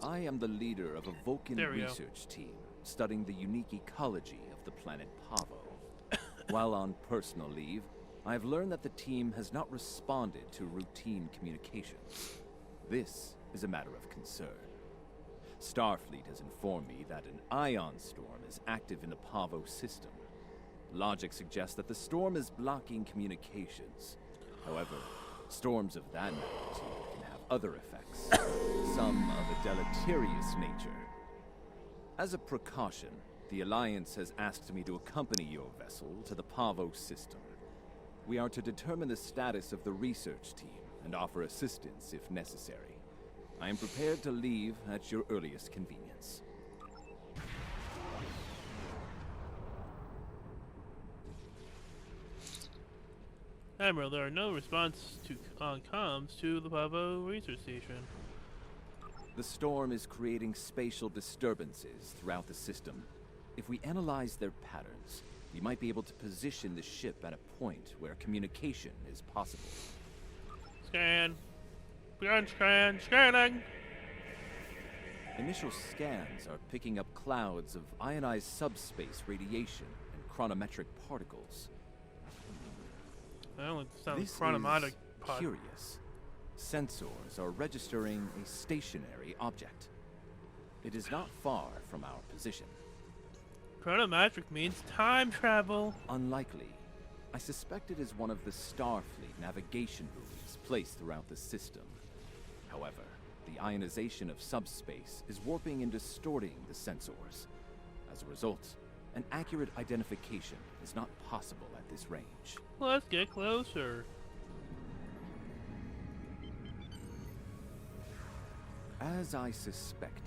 I am the leader of a Vulcan research team studying the unique ecology of the planet Pavo. While on personal leave, I have learned that the team has not responded to routine communications. This is a matter of concern. Starfleet has informed me that an ion storm is active in the Pavo system. Logic suggests that the storm is blocking communications. However, storms of that magnitude can have other effects, some of a deleterious nature. As a precaution, the Alliance has asked me to accompany your vessel to the Pavo system. We are to determine the status of the research team and offer assistance if necessary. I am prepared to leave at your earliest convenience. Admiral, there are no response to comms to the Pavo research station. The storm is creating spatial disturbances throughout the system. If we analyze their patterns, we might be able to position the ship at a point where communication is possible. Scan. Scanning! Initial scans are picking up clouds of ionized subspace radiation and chronometric particles. That only sounds This chronometric. is curious. Sensors are registering a stationary object. It is not far from our position. Chronometric means time travel. Unlikely. I suspect it is one of the Starfleet navigation buoys placed throughout the system. However, the ionization of subspace is warping and distorting the sensors. As a result, an accurate identification is not possible at this range. Let's get closer. As I suspected,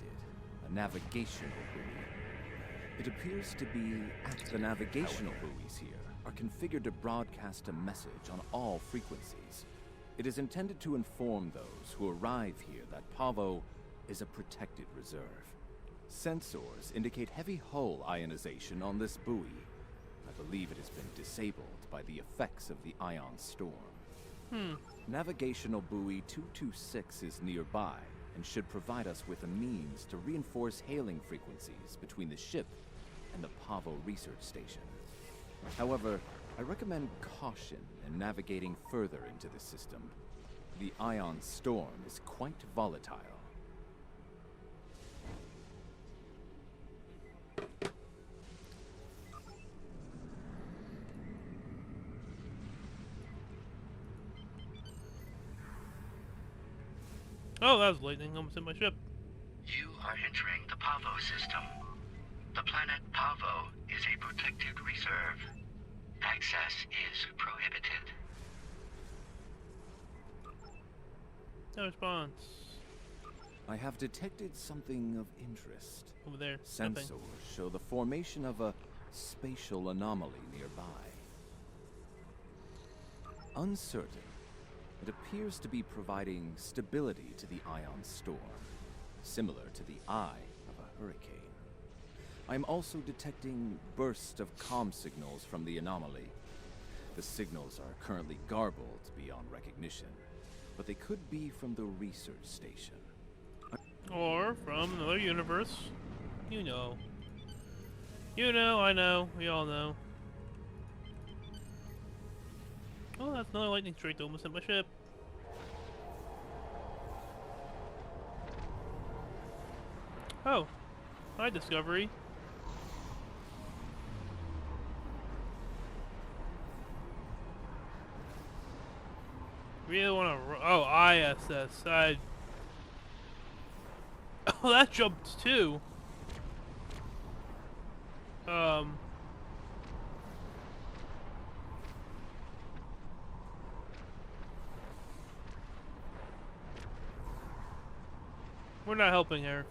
a navigational buoy. It appears to be the navigational buoys here are configured to broadcast a message on all frequencies. It is intended to inform those who arrive here that Pavo is a protected reserve. Sensors indicate heavy hull ionization on this buoy. I believe it has been disabled by the effects of the ion storm. Navigational buoy 226 is nearby and should provide us with a means to reinforce hailing frequencies between the ship and the Pavo research station. However, I recommend caution in navigating further into the system. The ion storm is quite volatile. Oh, that was lightning. Almost hit my ship. You are entering the Pavo system. The planet Pavo is a protected reserve. Access is prohibited. No response. I have detected something of interest. Over there. Sensors Nothing. show the formation of a spatial anomaly nearby. Uncertain, it appears to be providing stability to the ion storm, similar to the eye of a hurricane. I am also detecting bursts of comm signals from the anomaly. The signals are currently garbled beyond recognition, but they could be from the research station. Or from another universe. You know. You know, I know, we all know. Oh, that's another lightning strike that almost hit my ship. Oh. Hi, Discovery. Really want to... Oh, ISS. Oh, that jumped too. We're not helping her.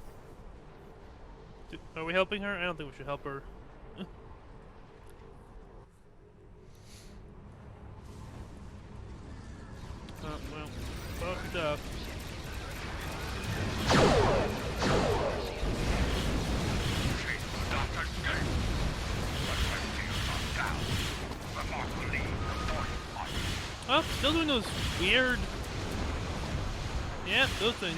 Are we helping her? I don't think we should help her. Oh, well, fucked up. Oh, still doing those weird... Yeah, those things.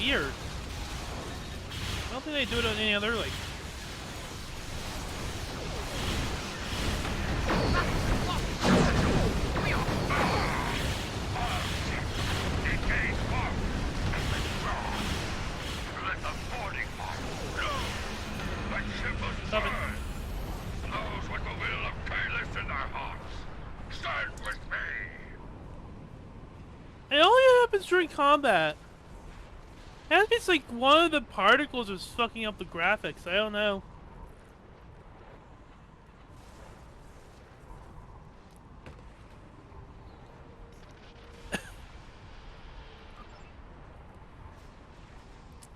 weird. I don't think they do it on any other, like... Stop it. Those with the will of Kalis in their hearts, stand with me. It only happens during combat. It has to be like one of the particles is fucking up the graphics. I don't know.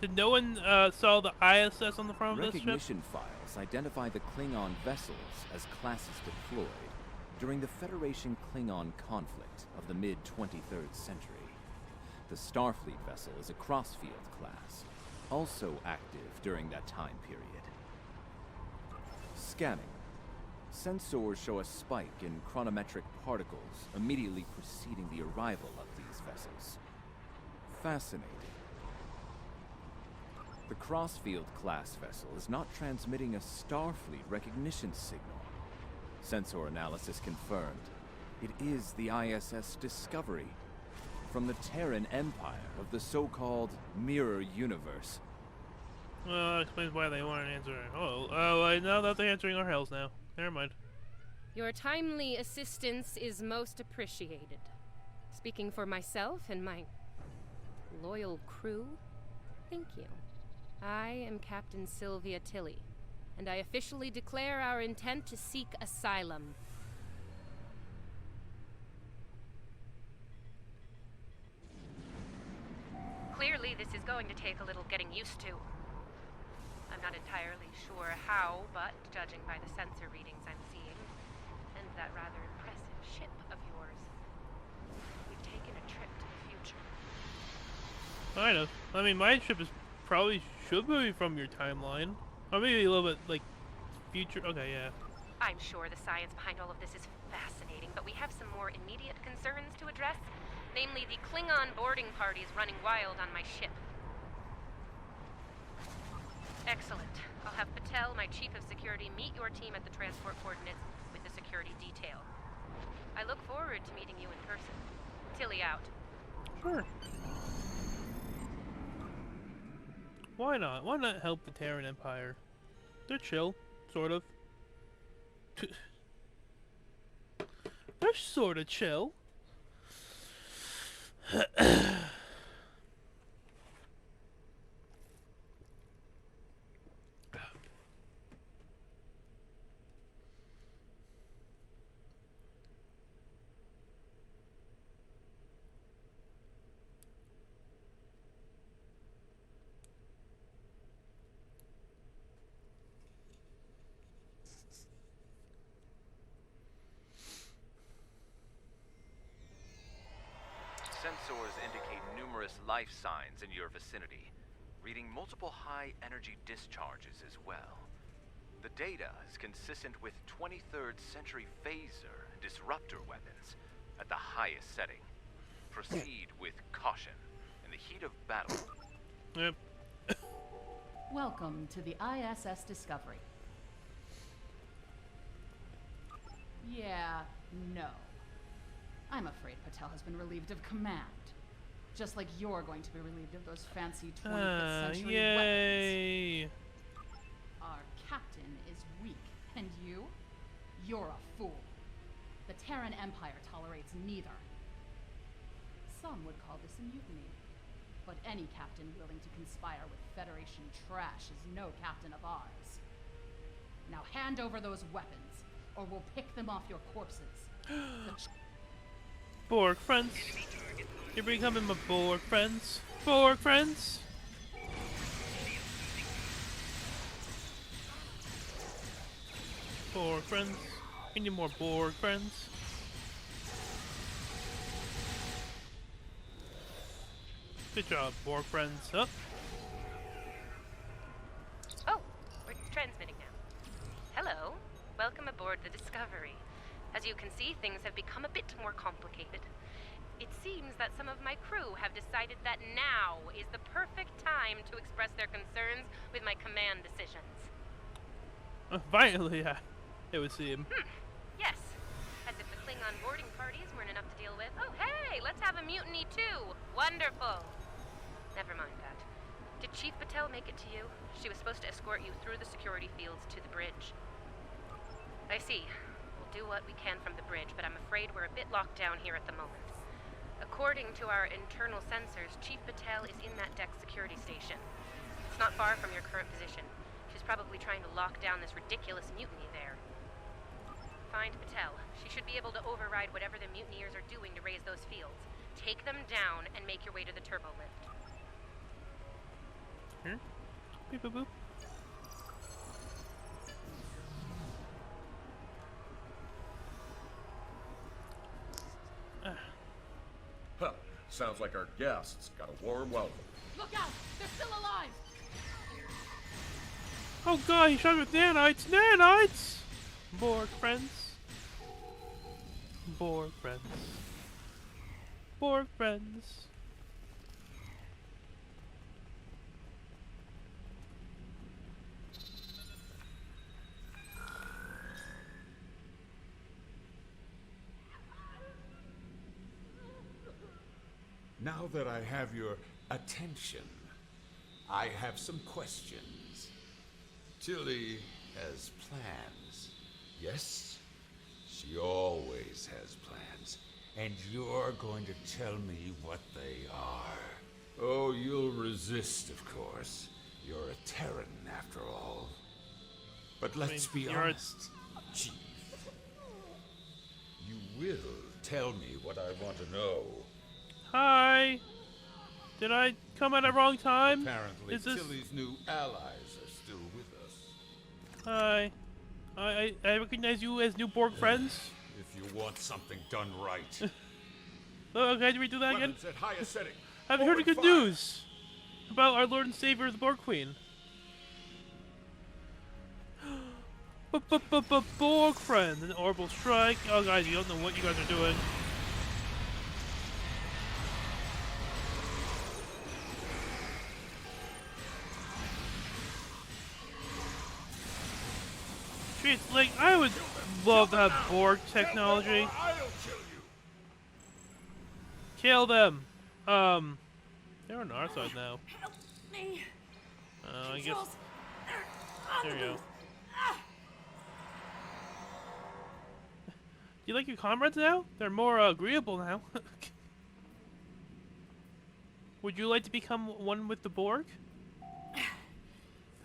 Did no one saw the ISS on the front of this ship? Recognition files identify the Klingon vessels as classes deployed during the Federation Klingon conflict of the mid-23rd century. The Starfleet vessel is a Crossfield class, also active during that time period. Scanning. Sensors show a spike in chronometric particles immediately preceding the arrival of these vessels. Fascinating. The Crossfield class vessel is not transmitting a Starfleet recognition signal. Sensor analysis confirmed. It is the ISS Discovery from the Terran Empire of the so-called Mirror Universe. Well, that explains why they weren't answering. Oh, I know that they're answering our hells now. Never mind. Your timely assistance is most appreciated. Speaking for myself and my loyal crew, thank you. I am Captain Sylvia Tilly, and I officially declare our intent to seek asylum. Clearly, this is going to take a little getting used to. I'm not entirely sure how, but judging by the sensor readings I'm seeing, and that rather impressive ship of yours, we've taken a trip to the future. Kind of. I mean, my ship is probably should be from your timeline. Or maybe a little bit, like, future. Okay, yeah. I'm sure the science behind all of this is fascinating, but we have some more immediate concerns to address. Namely, the Klingon boarding parties running wild on my ship. Excellent. I'll have Patel, my chief of security, meet your team at the transport coordinates with the security detail. I look forward to meeting you in person. Tilly out. Sure. Why not? Why not help the Terran Empire? They're chill, sort of. They're sort of chill. Sensors indicate numerous life signs in your vicinity, reading multiple high-energy discharges as well. The data is consistent with 23rd century phaser and disruptor weapons at the highest setting. Proceed with caution in the heat of battle. Yep. Welcome to the ISS Discovery. Yeah, no. I'm afraid Patel has been relieved of command. Just like you're going to be relieved of those fancy 25th century Yay. weapons. Our captain is weak, and you're a fool. The Terran Empire tolerates neither. Some would call this a mutiny. But any captain willing to conspire with Federation trash is no captain of ours. Now hand over those weapons, or we'll pick them off your corpses. Borg friends. You're becoming my Borg friends. Borg friends. Borg friends. We need more Borg friends. Good job, Borg friends. Up. Oh, we're transmitting now. Hello. Welcome aboard the Discovery. As you can see, things have become a bit more complicated. It seems that some of my crew have decided that now is the perfect time to express their concerns with my command decisions. Finally, yeah. It would seem. Yes. As if the Klingon boarding parties weren't enough to deal with. Oh, hey, let's have a mutiny too. Wonderful. Never mind that. Did Chief Patel make it to you? She was supposed to escort you through the security fields to the bridge. I see. We'll do what we can from the bridge, but I'm afraid we're a bit locked down here at the moment. According to our internal sensors, Chief Patel is in that deck security station. It's not far from your current position. She's probably trying to lock down this ridiculous mutiny there. Find Patel. She should be able to override whatever the mutineers are doing to raise those fields. Take them down and make your way to the turbo lift. Here? Beep boop boop. Huh. Sounds like our guests got a warm welcome. Look out! They're still alive! Oh god, he shot with nanites! Nanites! Borg friends. Borg friends. Borg friends. Now that I have your attention, I have some questions. Tilly has plans. Yes? She always has plans. And you're going to tell me what they are. Oh, you'll resist, of course. You're a Terran, after all. But let's be honest, Chief. You will tell me what I want to know. Hi! Did I come at the wrong time? Apparently, Is this... Tilly's new allies are still with us. Hi. I recognize you as new Borg friends. If you want something done right. Oh, okay, do we do that again? Weapons at highest setting. Have you heard the good news about our Lord and Savior, the Borg Queen? Borg friend, an orbital strike. Oh, guys, you don't know what you guys are doing. It's like, I would love to have Borg technology. I'll kill you. Kill them. They're on our side now. Help me. I guess. There you go. Do you like your comrades now? They're more agreeable now. Would you like to become one with the Borg?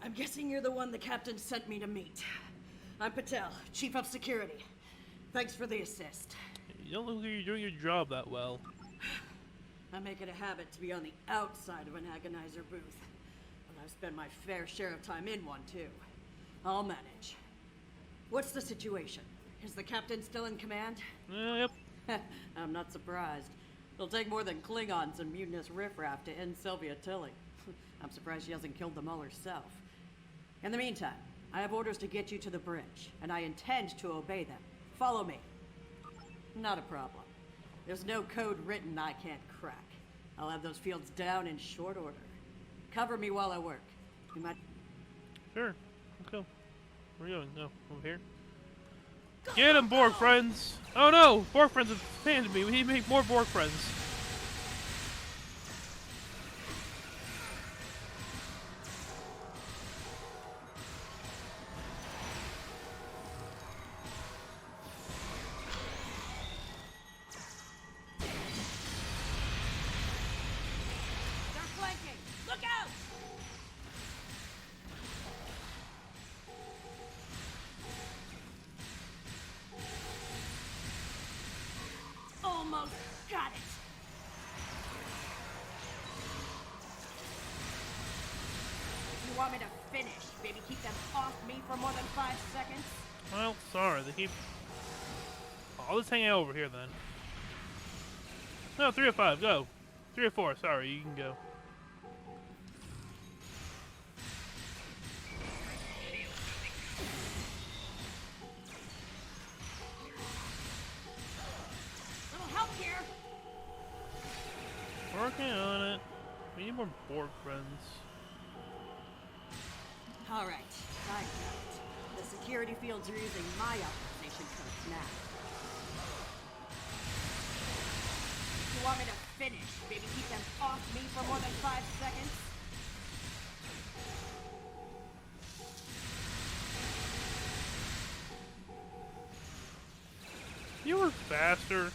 I'm guessing you're the one the captain sent me to meet. I'm Patel, Chief of Security. Thanks for the assist. You don't look like you're doing your job that well. I make it a habit to be on the outside of an agonizer booth. But I've spent my fair share of time in one, too. I'll manage. What's the situation? Is the captain still in command? Yep. I'm not surprised. It'll take more than Klingons and mutinous riffraff to end Sylvia Tilly. I'm surprised she hasn't killed them all herself. In the meantime, I have orders to get you to the bridge, and I intend to obey them. Follow me. Not a problem. There's no code written I can't crack. I'll have those fields down in short order. Cover me while I work. You might... Sure. Let's go. Where are you going? No, over here. Get him, Borg friends! Oh no! Borg friends have abandoned me. We need to make more Borg friends. Almost got it. If you want me to finish, maybe keep them off me for more than 5 seconds. Well, sorry. They keep... I'll just hang out over here then. No, 3 or 5. Go. 3 or 4. Sorry, you can go. Working on it. We need more Borg friends. Alright, I got it. The security fields are using my authorization codes now. You want me to finish? Maybe keep them off me for more than 5 seconds? You were faster.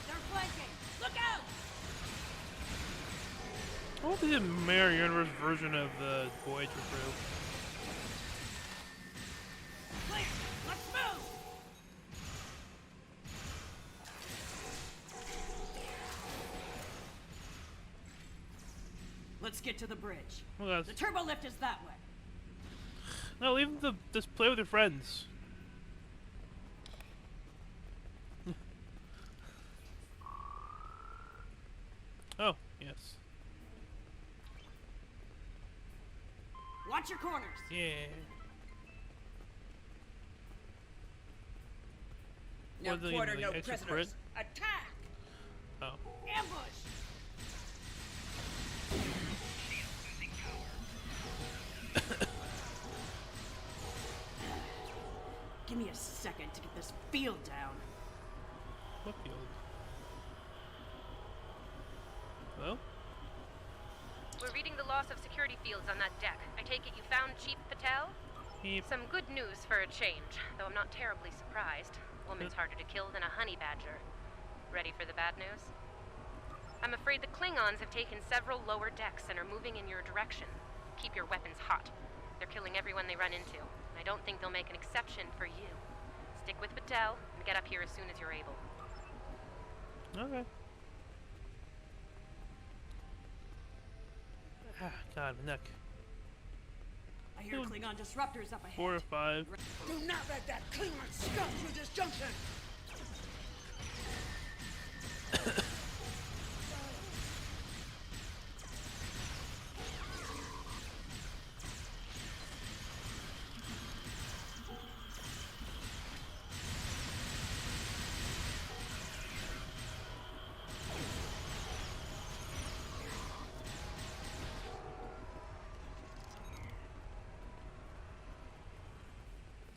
They're flanking! Look out! I want to see a Mirror Universe version of the Voyager crew. Clear! Let's move! Let's get to the bridge. Well, The turbo lift is that way. no, leave them to just play with their friends. Oh, yes. Watch your corners. Yeah. No What are they quarter, gonna, no like, extra prisoners. Attack! Oh. Ambush! Give me a second to get this field down. What field? Hello? We're reading the loss of security fields on that deck. I take it you found Chief Patel? Yep. Some good news for a change, though I'm not terribly surprised. Woman's harder to kill than a honey badger. Ready for the bad news? I'm afraid the Klingons have taken several lower decks and are moving in your direction. Keep your weapons hot. They're killing everyone they run into. I don't think they'll make an exception for you. Stick with Patel and get up here as soon as you're able. Okay. Ah, God, my neck. I hear Klingon disruptors up ahead. 4 or 5. Do not let that Klingon scum through this junction!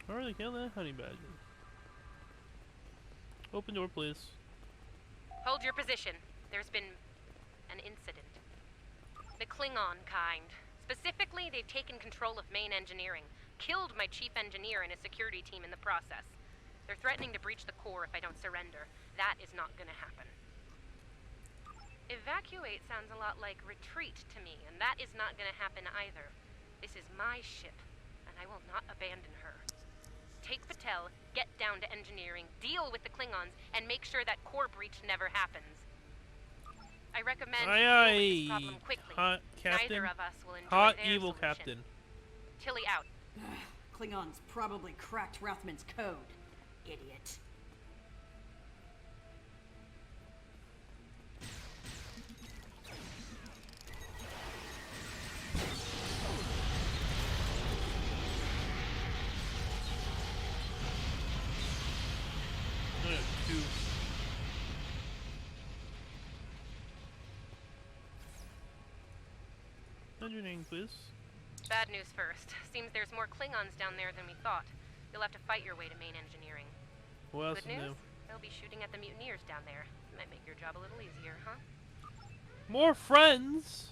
Where are they killing that honey badger? Open door, please. Hold your position. There's been an incident. The Klingon kind. Specifically, they've taken control of main engineering, killed my chief engineer and his security team in the process. They're threatening to breach the core if I don't surrender. That is not gonna happen. Evacuate sounds a lot like retreat to me, and that is not gonna happen either. This is my ship, and I will not abandon her. Take Patel, get down to engineering, deal with the Klingons, and make sure that core breach never happens. I recommend you deal with this problem quickly. Hot captain. Neither of us will enjoy Hot their evil solution. captain. Tilly out. Klingons probably cracked Rothman's code. Idiot. Two. Engineering, please. Bad news first. Seems there's more Klingons down there than we thought. You'll have to fight your way to main engineering. What else Good is news? new? They'll be shooting at the mutineers down there. Might make your job a little easier, huh? More friends.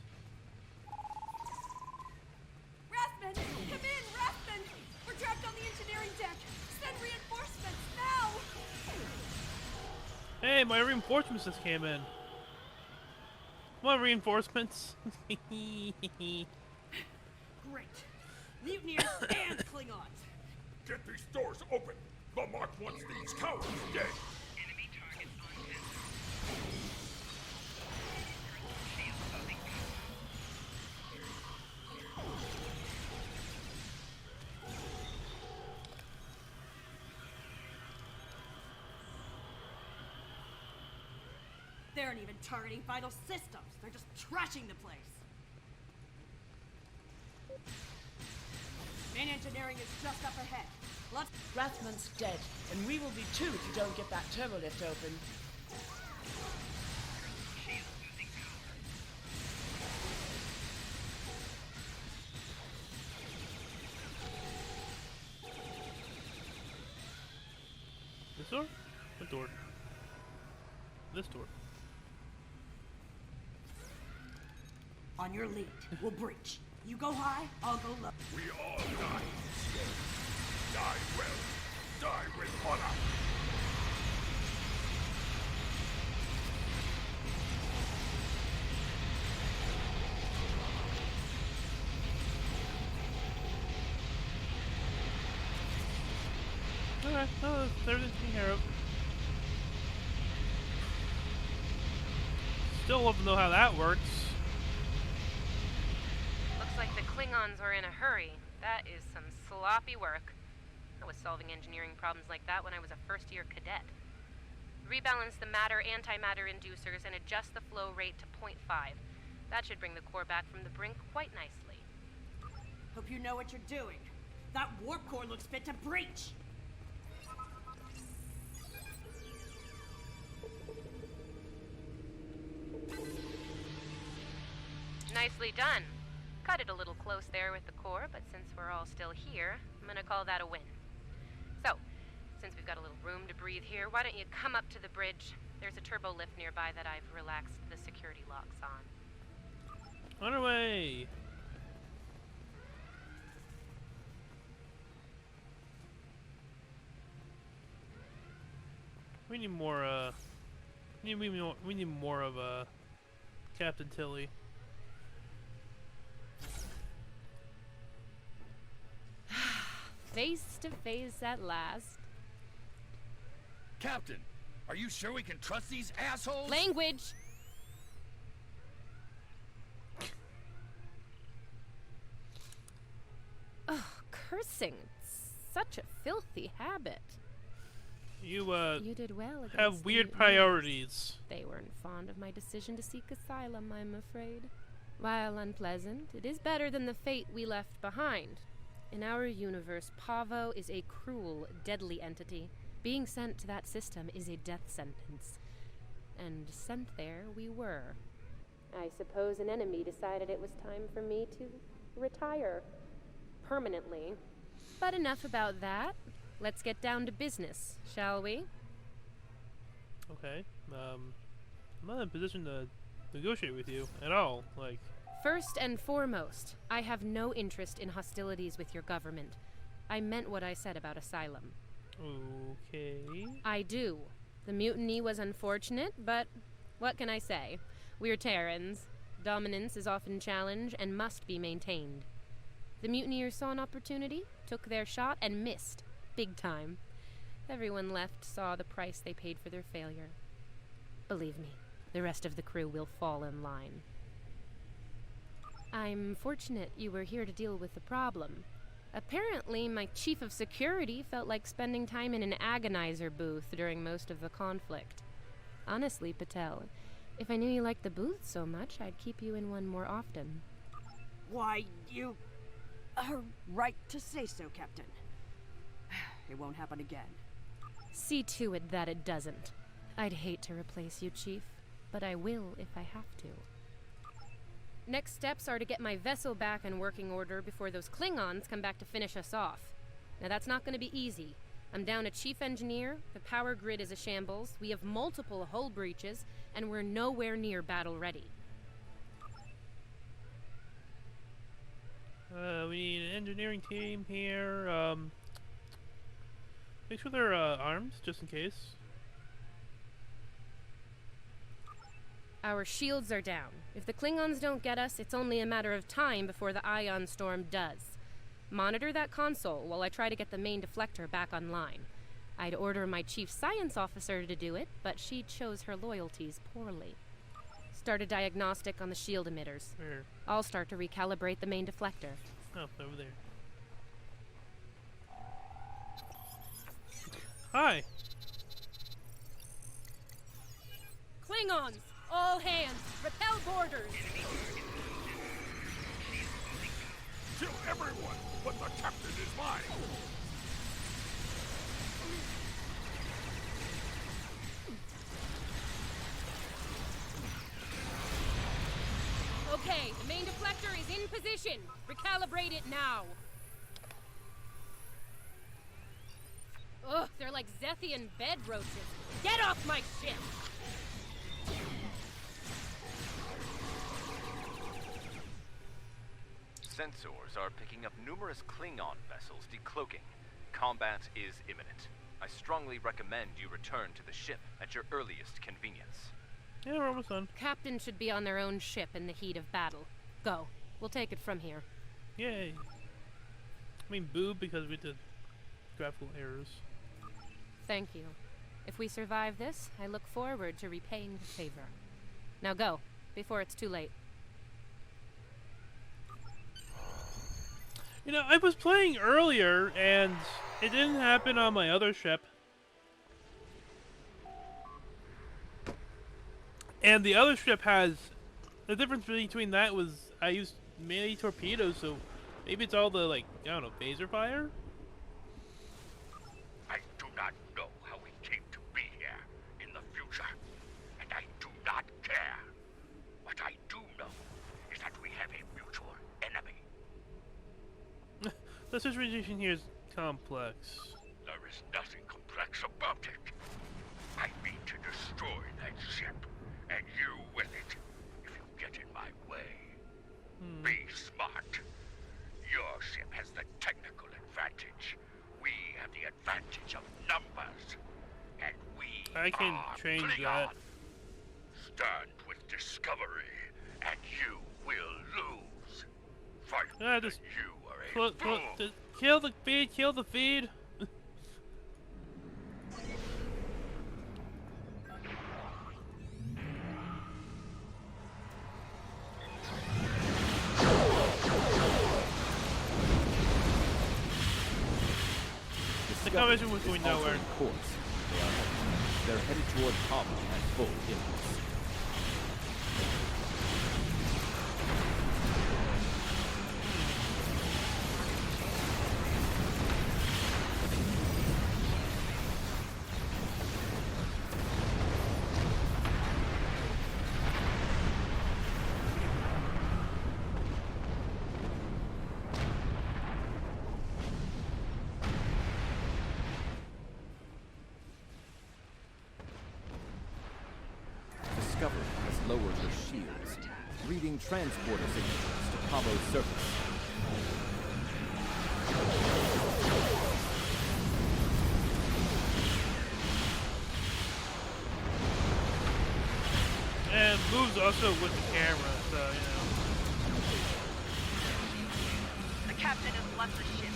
Rathman! Come in, Rathman! We're trapped on the engineering deck! Send reinforcements, now! Hey, my reinforcements just came in. Come on, reinforcements. Great. Mutineers and Klingons! Get these doors open! The Mark wants these cowards dead! Enemy target on test. They aren't even targeting vital systems. They're just trashing the place. Main engineering is just up ahead. Rathman's dead, and we will be too if you don't get that turbo lift open. This door? What door? This door. On your lead, we'll breach. You go high, I'll go low. We all die. Die well. Die with honor. Alright, oh, everything's taken care of. Still love to know how that works. Looks like the Klingons were in a hurry. That is some sloppy work. I was solving engineering problems like that when I was a first-year cadet. Rebalance the matter-antimatter inducers and adjust the flow rate to 0.5. That should bring the core back from the brink quite nicely. Hope you know what you're doing. That warp core looks fit to breach. Nicely done. Cut it a little close there with the core, but since we're all still here, I'm gonna call that a win. So, since we've got a little room to breathe here, why don't you come up to the bridge? There's a turbo lift nearby that I've relaxed the security locks on. On our way! We need more, we need more of, Captain Tilly. Face to face at last. Captain, are you sure we can trust these assholes? Language! Oh, cursing. Such a filthy habit. You did well against have weird the priorities. They weren't fond of my decision to seek asylum, I'm afraid. While unpleasant, it is better than the fate we left behind. In our universe, Pavo is a cruel, deadly entity. Being sent to that system is a death sentence. And sent there we were. I suppose an enemy decided it was time for me to retire. Permanently. But enough about that. Let's get down to business, shall we? Okay. I'm not in a position to negotiate with you at all. Like, first and foremost, I have no interest in hostilities with your government. I meant what I said about asylum. okay. I do. The mutiny was unfortunate, but what can I say? We're Terrans. Dominance is often challenged and must be maintained. The mutineers saw an opportunity, took their shot, and missed. Big time. Everyone left saw the price they paid for their failure. Believe me, the rest of the crew will fall in line. I'm fortunate you were here to deal with the problem. Apparently, my chief of security felt like spending time in an agonizer booth during most of the conflict. Honestly, Patel, if I knew you liked the booth so much, I'd keep you in one more often. Why, you are right to say so, Captain. It won't happen again. See to it that it doesn't. I'd hate to replace you, Chief, but I will if I have to. Next steps are to get my vessel back in working order before those Klingons come back to finish us off. Now that's not going to be easy. I'm down a chief engineer, the power grid is a shambles, we have multiple hull breaches, and we're nowhere near battle ready. We need an engineering team here. Make sure they're armed, just in case. Our shields are down. If the Klingons don't get us, it's only a matter of time before the ion storm does. Monitor that console while I try to get the main deflector back online. I'd order my chief science officer to do it, but she chose her loyalties poorly. Start a diagnostic on the shield emitters. Where? I'll start to recalibrate the main deflector. Oh, over there. Hi! Klingons! All hands! Repel boarders! Kill everyone, but the captain is mine! Okay, the main deflector is in position. Recalibrate it now. Ugh, they're like Zethian bed roaches. Get off my ship! Sensors are picking up numerous Klingon vessels decloaking. Combat is imminent. I strongly recommend you return to the ship at your earliest convenience. Yeah, we're almost done. Captain should be on their own ship in the heat of battle. Go. We'll take it from here. Yay. I mean, boo, because we did graphical errors. Thank you. If we survive this, I look forward to repaying the favor. Now go, before it's too late. You know, I was playing earlier, and it didn't happen on my other ship. And the other ship has... The difference between that was I used melee torpedoes, so maybe it's all the, like, I don't know, phaser fire? I do not know how we came to be here in the future, and I do not care. What I do know is that we have a mutual enemy. The situation here is complex. There is nothing complex about it. I mean to destroy that ship, and you with it, if you get in my way. Be smart. Your ship has the technical advantage. We have the advantage of numbers. And we I can are change Klingon. that. Stand with discovery, and you will lose. Fight Yeah, with just you are a fool. Kill the feed, kill the feed. The conversation was going nowhere. They're headed toward Pacem at full impulse. Discovery has lowered her shields, reading transporter signatures to Pavo's surface. And moves also with the camera, so, you know. The captain has left the ship.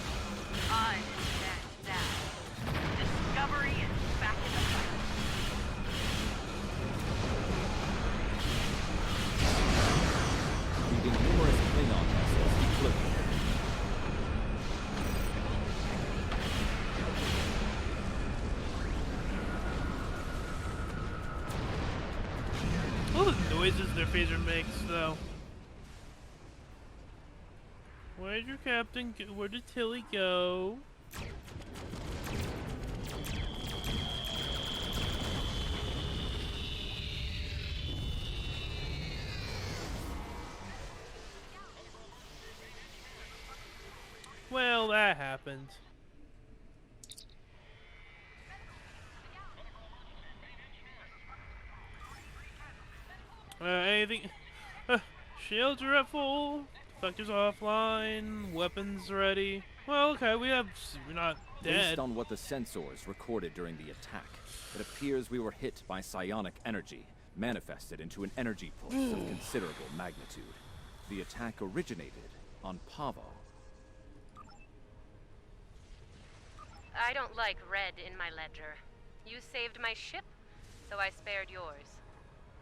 I stand down. Discovery is back in the fight. Leaving numerous Klingon vessels decloaking. All the noises their phaser makes, though. Where'd your captain go? Where did Tilly go? Well, that happened. Anything? Shields are at full. Deflectors offline. Weapons ready. Well, okay, we're not dead. Based on what the sensors recorded during the attack, it appears we were hit by psionic energy, manifested into an energy pulse of considerable magnitude. The attack originated on Pavo. I don't like red in my ledger. You saved my ship, so I spared yours.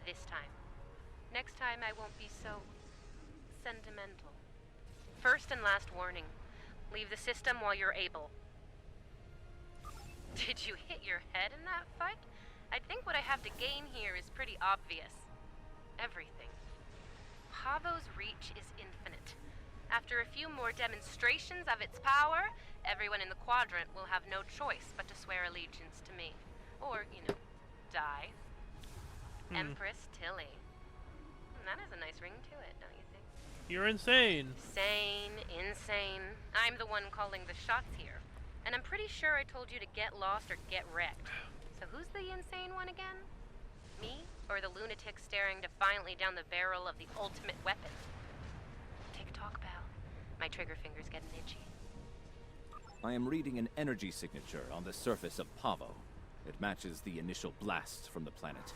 This time. Next time I won't be so sentimental. First and last warning. Leave the system while you're able. Did you hit your head in that fight? I think what I have to gain here is pretty obvious. Everything. Pavo's reach is infinite. After a few more demonstrations of its power, everyone in the quadrant will have no choice but to swear allegiance to me. Or, you know, die. Empress Tilly. That has a nice ring to it, don't you think? You're insane. Insane. I'm the one calling the shots here. And I'm pretty sure I told you to get lost or get wrecked. So who's the insane one again? Me? Or the lunatic staring defiantly down the barrel of the ultimate weapon? Take a talk, pal. My trigger finger's getting itchy. I am reading an energy signature on the surface of Pavo. It matches the initial blasts from the planet.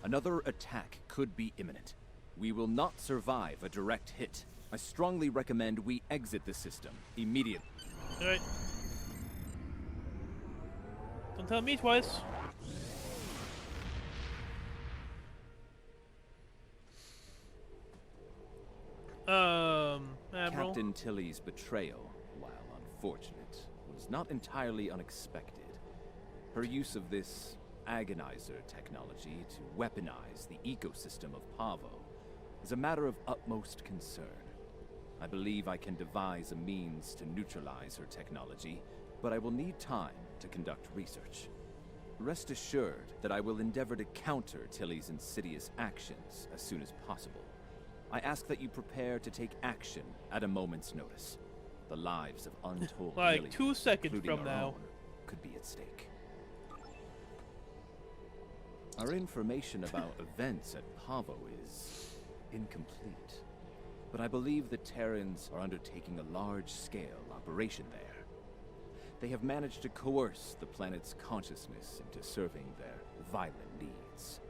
Another attack could be imminent. We will not survive a direct hit. I strongly recommend we exit the system immediately. Alright. Don't tell me twice. Admiral. Captain Tilly's betrayal, while unfortunate, was not entirely unexpected. Her use of this agonizer technology to weaponize the ecosystem of Pavo is a matter of utmost concern. I believe I can devise a means to neutralize her technology, but I will need time to conduct research. Rest assured that I will endeavor to counter Tilly's insidious actions as soon as possible. I ask that you prepare to take action at a moment's notice. The lives of untold like millions, 2 seconds including from our now, own, could be at stake. Our information about events at Pavo is incomplete, but I believe the Terrans are undertaking a large-scale operation there. They have managed to coerce the planet's consciousness into serving their violent needs.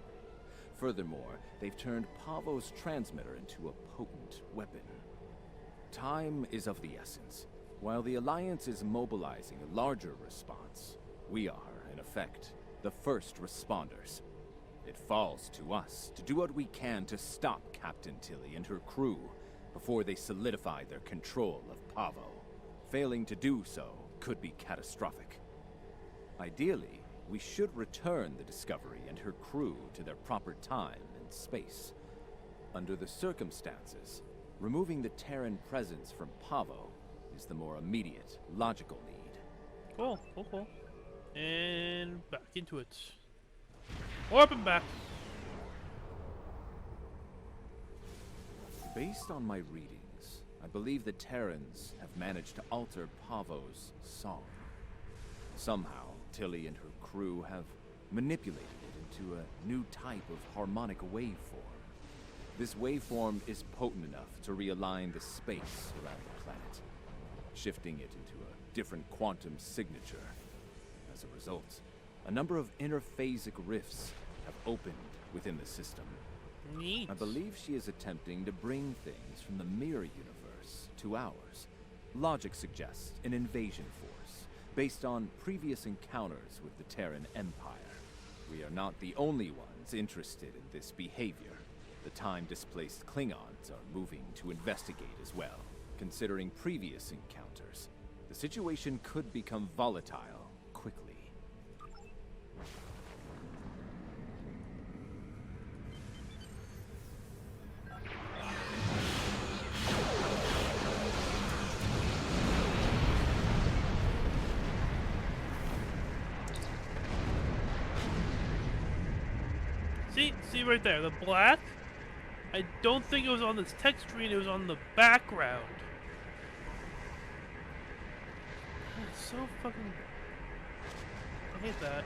Furthermore, they've turned Pavo's transmitter into a potent weapon. Time is of the essence. While the Alliance is mobilizing a larger response, we are, in effect, the first responders. It falls to us to do what we can to stop Captain Tilly and her crew before they solidify their control of Pavo. Failing to do so could be catastrophic. Ideally, we should return the Discovery and her crew to their proper time and space. Under the circumstances, removing the Terran presence from Pavo is the more immediate, logical need. Cool. And back into it. Warp and back. Based on my readings, I believe the Terrans have managed to alter Pavo's song. Somehow, Tilly and her crew have manipulated it into a new type of harmonic waveform. This waveform is potent enough to realign the space around the planet, shifting it into a different quantum signature. As a result, a number of interphasic rifts have opened within the system. Neat. I believe she is attempting to bring things from the mirror universe to ours. Logic suggests an invasion force, based on previous encounters with the Terran Empire. We are not the only ones interested in this behavior. The time-displaced Klingons are moving to investigate as well. Considering previous encounters, the situation could become volatile quickly. See right there, the black? I don't think it was on this text screen, it was on the background. It's so fucking... I hate that.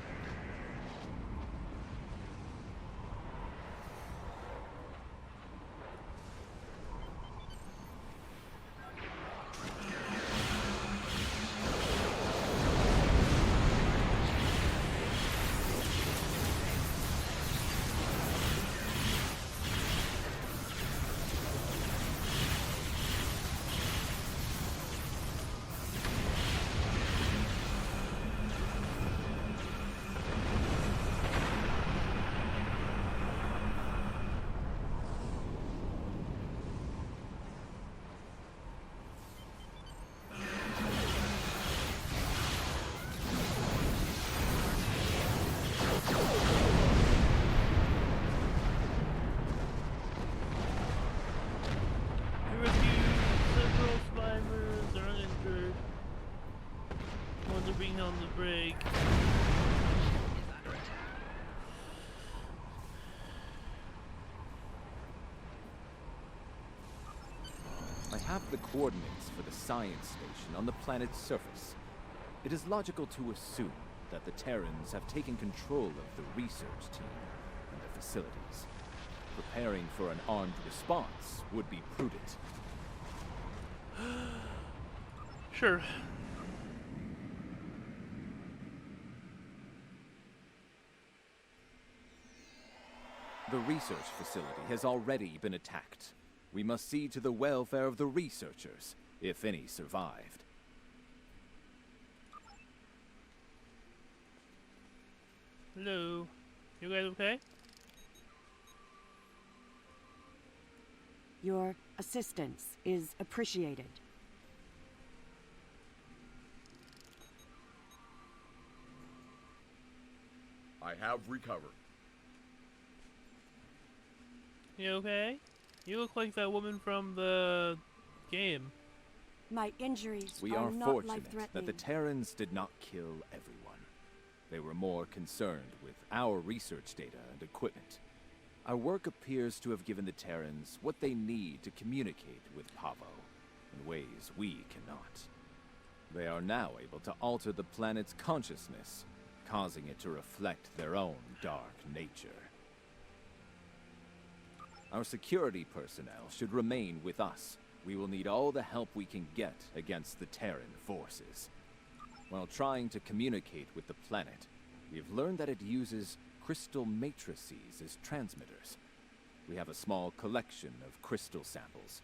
Jake. I have the coordinates for the science station on the planet's surface. It is logical to assume that the Terrans have taken control of the research team and the facilities. Preparing for an armed response would be prudent. Sure. The research facility has already been attacked. We must see to the welfare of the researchers, if any survived. Hello. You guys okay? Your assistance is appreciated. I have recovered. You okay? You look like that woman from the game. My injuries We are not fortunate life-threatening. that the Terrans did not kill everyone. They were more concerned with our research data and equipment. Our work appears to have given the Terrans what they need to communicate with Pavo in ways we cannot. They are now able to alter the planet's consciousness, causing it to reflect their own dark nature. Our security personnel should remain with us. We will need all the help we can get against the Terran forces. While trying to communicate with the planet, we have learned that it uses crystal matrices as transmitters. We have a small collection of crystal samples.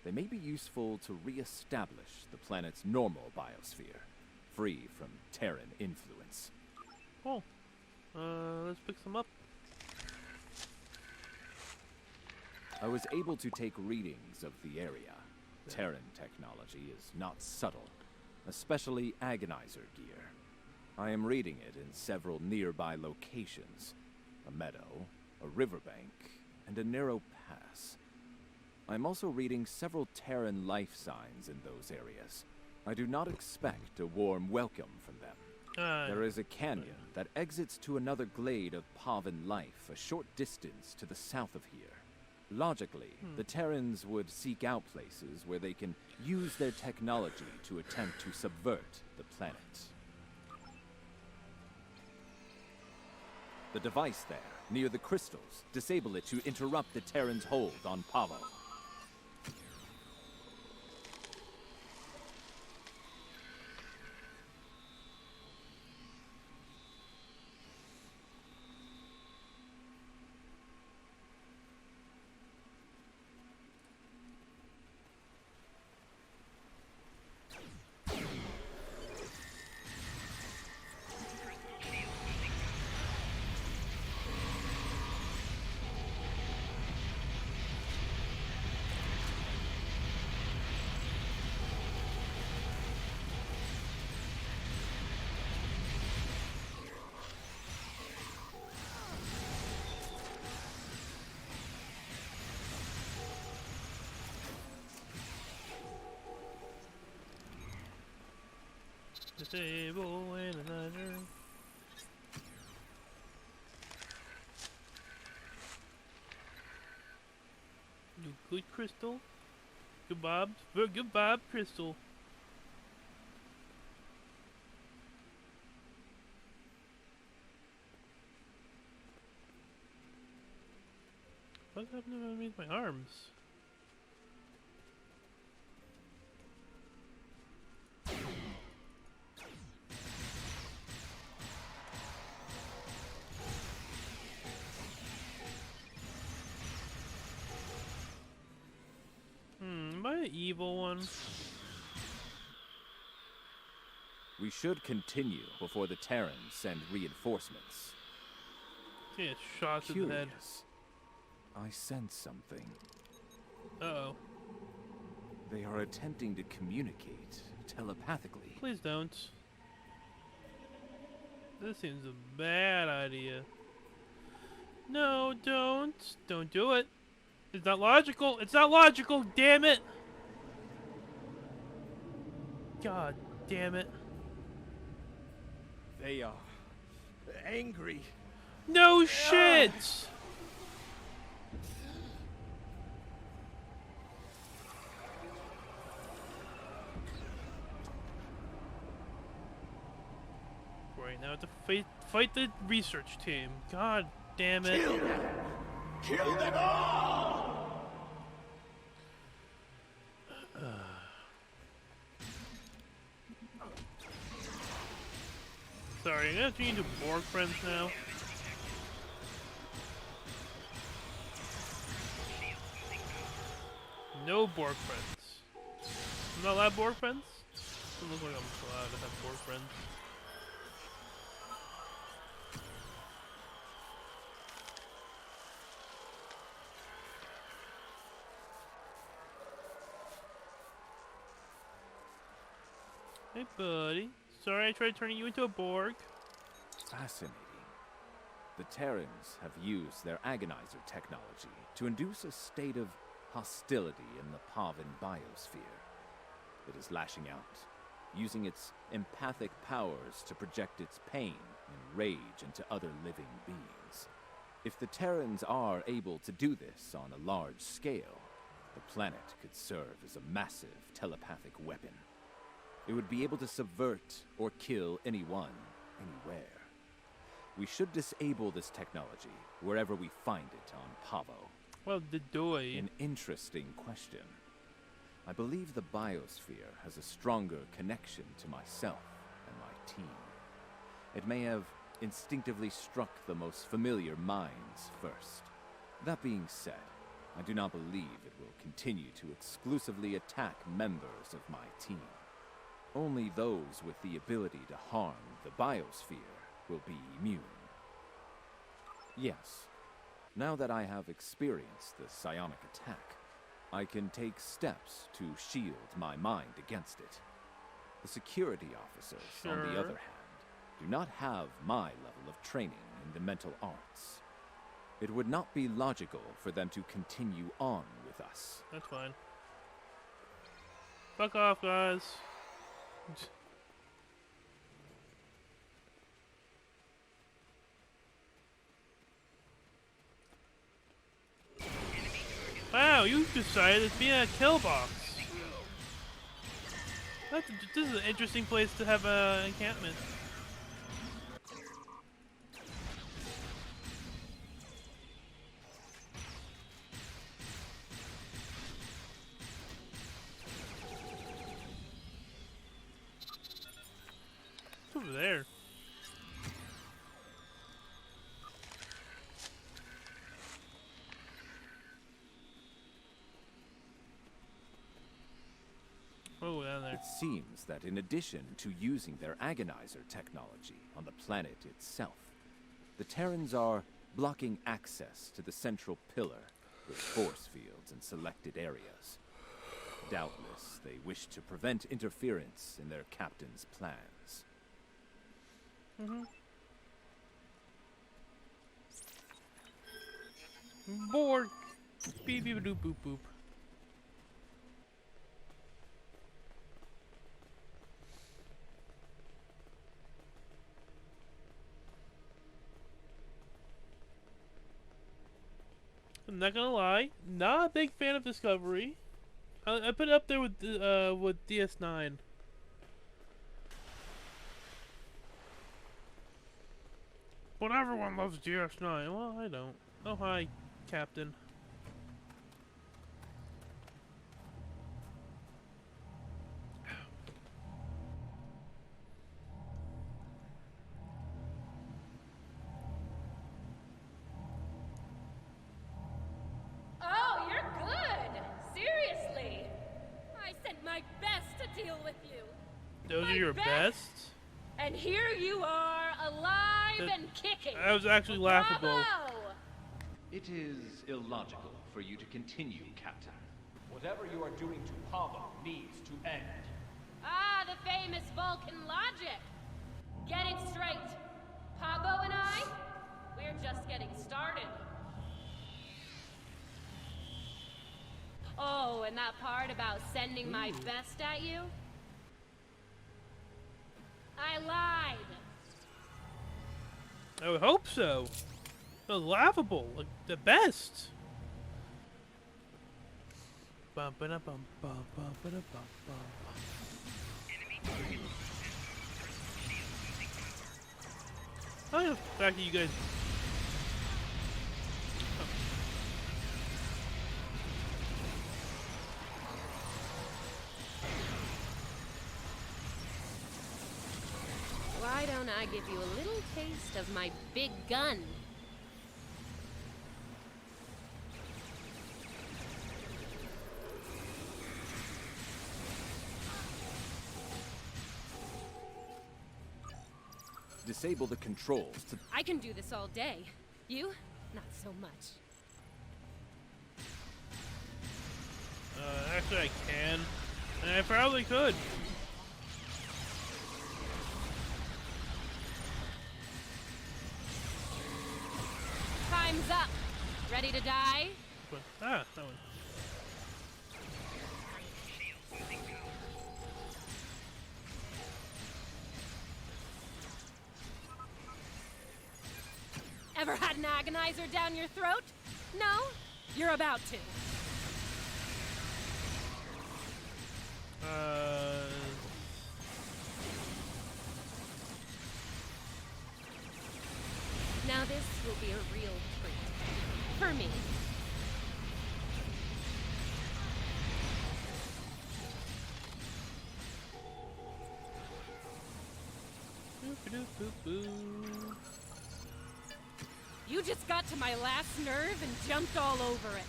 They may be useful to re-establish the planet's normal biosphere, free from Terran influence. Cool. Let's pick some up. I was able to take readings of the area. Terran technology is not subtle, especially agonizer gear. I am reading it in several nearby locations: a meadow, a riverbank, and a narrow pass. I'm also reading several Terran life signs in those areas. I do not expect a warm welcome from them. There is a canyon that exits to another glade of Pavan life a short distance to the south of here. Logically, the Terrans would seek out places where they can use their technology to attempt to subvert the planet. The device there, near the crystals, disable it to interrupt the Terrans' hold on Pavo. Disable analyzer. You good, Crystal? Good Bob. Good Bob, Crystal. What's happening underneath my arms? Am I the evil one? We should continue before the Terrans send reinforcements. Yeah, shot to the head. I sense something. Uh-oh. They are attempting to communicate telepathically. Please don't. This seems a bad idea. No, don't. Don't do it. It's not logical. It's not logical, damn it. God damn it. They are angry. No shit! Right now, to fight the research team. God damn it! Kill them! Kill them all! Sorry, I'm gonna turn you into Borg friends now. No Borg friends. I'm not allowed Borg friends? Doesn't look like I'm allowed to have Borg friends. Hey buddy. Sorry I tried turning you into a Borg. Fascinating. The Terrans have used their agonizer technology to induce a state of hostility in the Pavan biosphere. It is lashing out, using its empathic powers to project its pain and rage into other living beings. If the Terrans are able to do this on a large scale, the planet could serve as a massive telepathic weapon. It would be able to subvert or kill anyone, anywhere. We should disable this technology wherever we find it on Pavo. Well, the doy. An interesting question. I believe the biosphere has a stronger connection to myself and my team. It may have instinctively struck the most familiar minds first. That being said, I do not believe it will continue to exclusively attack members of my team. Only those with the ability to harm the biosphere will be immune. Yes, now that I have experienced the psionic attack, I can take steps to shield my mind against it. The security officers, on the other hand, do not have my level of training in the mental arts. It would not be logical for them to continue on with us. That's fine. Fuck off, guys. Wow, you decided to be a kill box. This is an interesting place to have an encampment. It's over there. Oh, down there. It seems that in addition to using their agonizer technology on the planet itself, the Terrans are blocking access to the central pillar with force fields in selected areas. Doubtless, they wish to prevent interference in their captain's plans. Borg. Beep beep doop boop boop. I'm not gonna lie, not a big fan of Discovery. I put it up there with DS9. But everyone loves DS9. Well, I don't. Oh hi, Captain. Oh, you're good! Seriously! I sent my best to deal with you. Those are your best? And here you are, alive and kicking. That was actually laughable. Bravo! It is illogical for you to continue, Captain. Whatever you are doing to Pavo needs to end. Ah, the famous Vulcan logic. Get it straight. Pavo and I, we're just getting started. Oh, and that part about sending my best at you? I lied. I would hope so. That was laughable, like the best. Bum ba da bum bum bum ba da bum bum. I like the fact that you guys. Why don't I give you a little taste of my big gun? Disable the controls to... I can do this all day. You? Not so much. Actually I can. And I probably could. Time's up. Ready to die? Ah, that one. Ever had an agonizer down your throat? No? You're about to. Now this will be a real treat. For me. You just got to my last nerve and jumped all over it.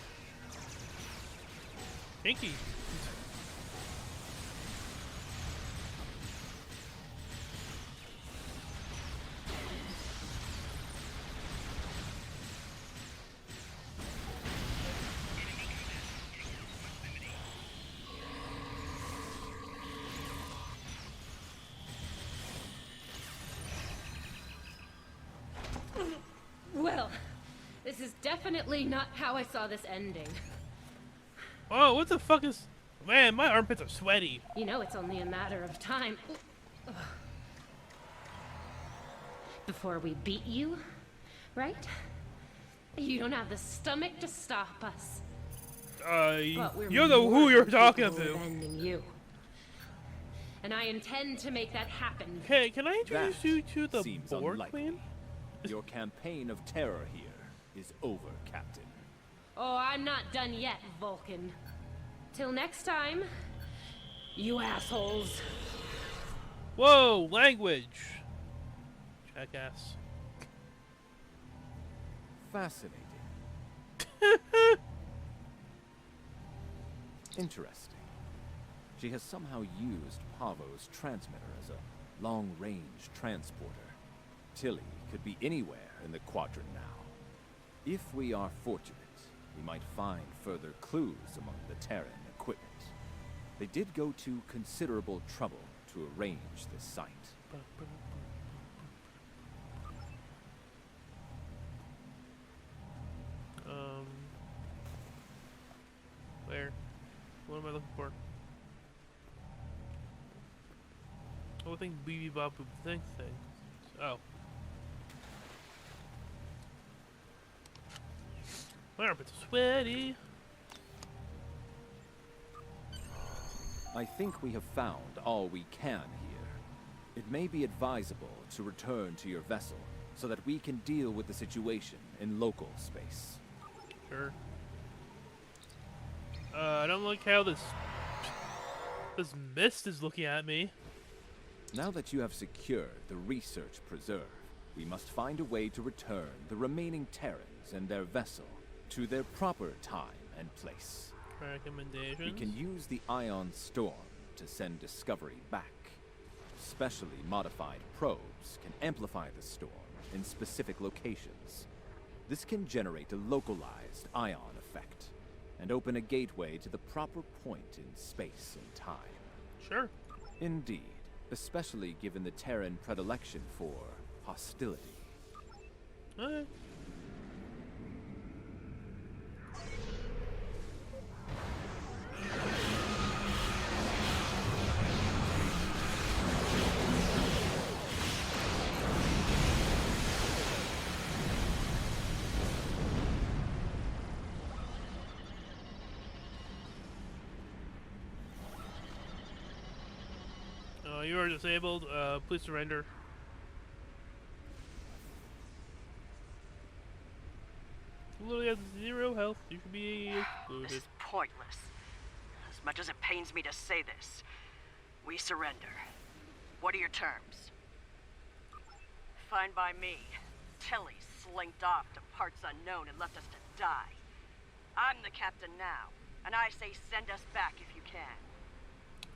Kinky. Well, this is definitely not how I saw this ending. Oh, what the fuck is... Man, my armpits are sweaty. You know it's only a matter of time. Before we beat you, right? You don't have the stomach to stop us. You're the who you're talking to. Defending you. And I intend to make that happen. Hey, can I introduce you to the seems Borg unlikely. Queen? Your campaign of terror here is over, Captain. Oh, I'm not done yet, Vulcan. Till next time, you assholes. Whoa, language. Jackass. Fascinating. Interesting. She has somehow used Pavo's transmitter as a long-range transporter. Tilly could be anywhere in the quadrant now. If we are fortunate, we might find further clues among the Terran equipment. They did go to considerable trouble to arrange this site. Where? What am I looking for? Oh, thing BB Bob thing. Oh. My armpits are sweaty. I think we have found all we can here. It may be advisable to return to your vessel so that we can deal with the situation in local space. Sure. I don't like how this mist is looking at me. Now that you have secured the research preserve, we must find a way to return the remaining Terrans and their vessel to their proper time and place. Recommendations? We can use the Ion Storm to send Discovery back. Specially modified probes can amplify the storm in specific locations. This can generate a localized ion effect and open a gateway to the proper point in space and time. Sure. Indeed, especially given the Terran predilection for hostility. Okay. You are disabled. Please surrender. You literally have 0 health. You should be excluded. This is pointless. As much as it pains me to say this, we surrender. What are your terms? Fine by me. Tilly slinked off to parts unknown and left us to die. I'm the captain now, and I say send us back if you can.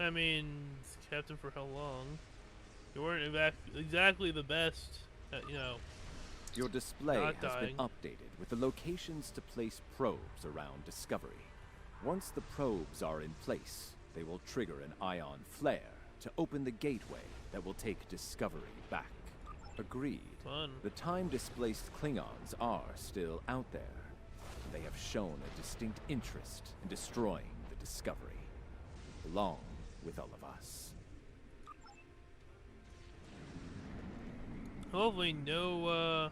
I mean, captain for how long? You weren't exactly the best at, you know. Your display Not has dying. been updated with the locations to place probes around Discovery. Once the probes are in place, they will trigger an ion flare to open the gateway that will take Discovery back. Agreed. Fun. The time-displaced Klingons are still out there, and they have shown a distinct interest in destroying the Discovery, along with all of us. Hopefully no,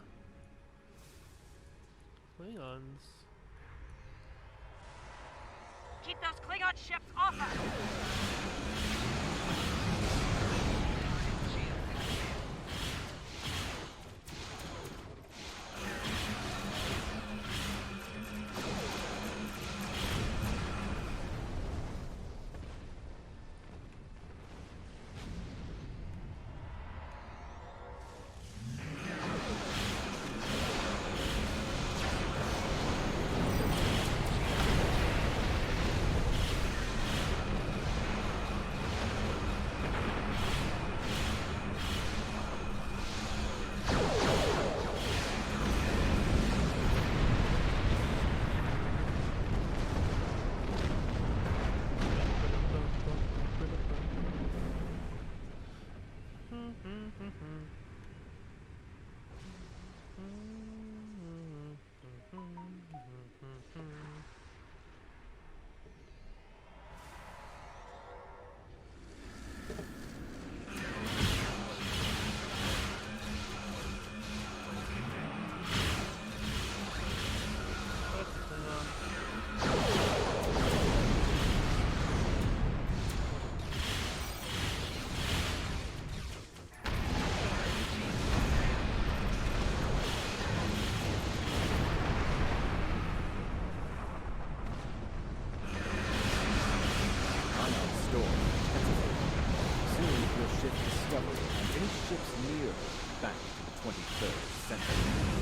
Klingons. Keep those Klingon ships off us!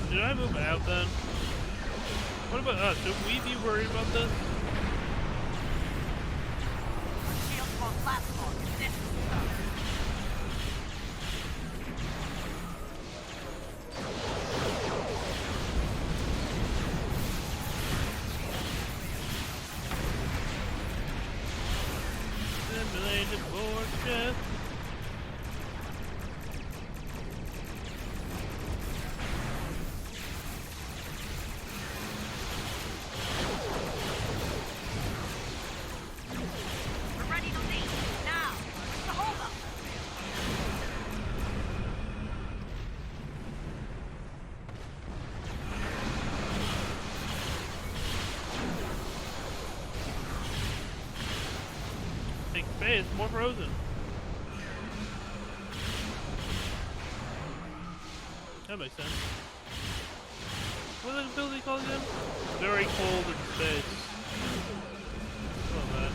Should I move out then? What about us? Should we be worried about this? Shields won't last long in this stuff. Assimilated Borg ship. It's more frozen. That makes sense. What is the ability called again? Very cold in space. Love that.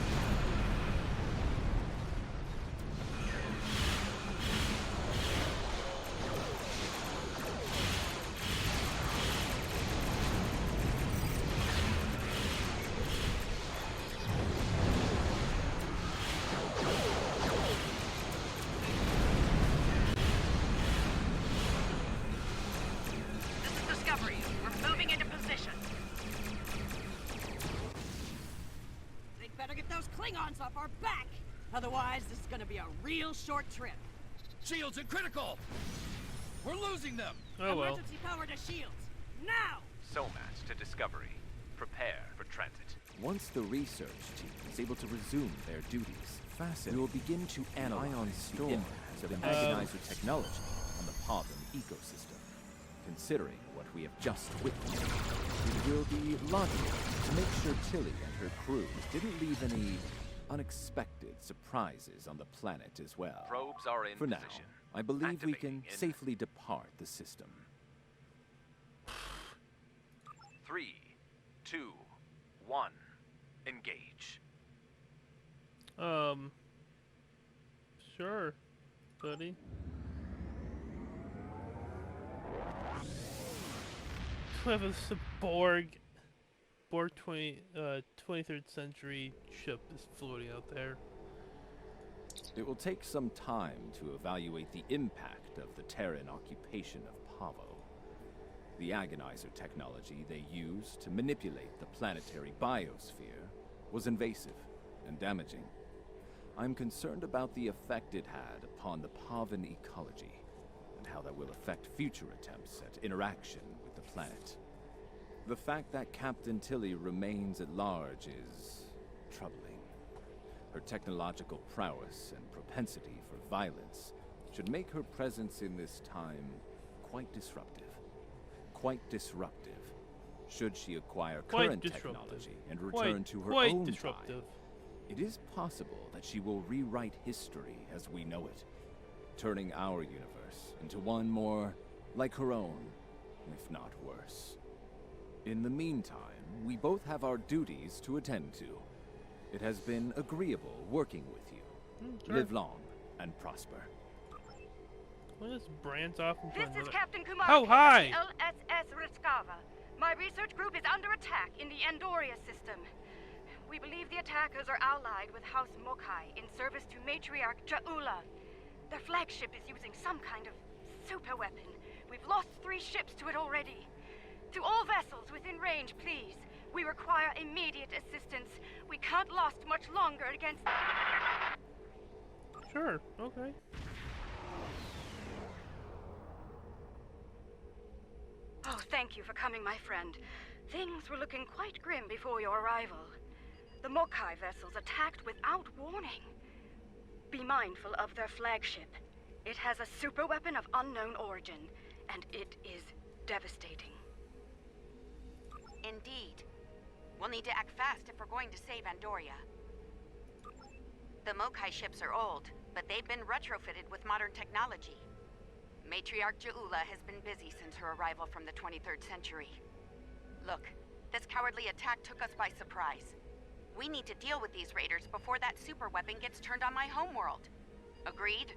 Klingons off our back! Otherwise, this is gonna be a real short trip. Shields are critical! We're losing them! Oh well. Emergency power to shields! Now! SOMAS to Discovery. Prepare for transit. Once the research team is able to resume their duties, we will begin to analyze the impact of agonizer technology on the Pacem ecosystem. Considering what we have just witnessed, it will be logical to make sure Tilly and her crew didn't leave any unexpected surprises on the planet as well. Probes are in For now, position. I believe we can Activating in safely depart the system. 3, 2, 1. Engage. Sure, buddy. We have a Borg 23rd century ship is floating out there. It will take some time to evaluate the impact of the Terran occupation of Pavo. The agonizer technology they used to manipulate the planetary biosphere was invasive and damaging. I'm concerned about the effect it had upon the Pavan ecology and how that will affect future attempts at interaction with the planet. The fact that Captain Tilly remains at large is troubling. Her technological prowess and propensity for violence should make her presence in this time quite disruptive. Quite disruptive. Should she acquire current technology and return to her own time, it is possible that she will rewrite history as we know it, turning our universe into one more like her own, if not worse. In the meantime, we both have our duties to attend to. It has been agreeable working with you. Sure. Live long and prosper. What is Brands off in front This of is it? Captain Kumar Oh, hi! U.S.S. Riskava. My research group is under attack in the Andoria system. We believe the attackers are allied with House Mokai in service to Matriarch Ja'ula. Their flagship is using some kind of super weapon. We've lost 3 ships to it already. To all vessels within range, please. We require immediate assistance. We can't last much longer against... Sure, okay. Oh, thank you for coming, my friend. Things were looking quite grim before your arrival. The Mokai vessels attacked without warning. Be mindful of their flagship. It has a super weapon of unknown origin, and it is devastating. Indeed. We'll need to act fast if we're going to save Andoria. The Mokai ships are old, but they've been retrofitted with modern technology. Matriarch Ja'ula has been busy since her arrival from the 23rd century. Look, this cowardly attack took us by surprise. We need to deal with these raiders before that super weapon gets turned on my homeworld. Agreed?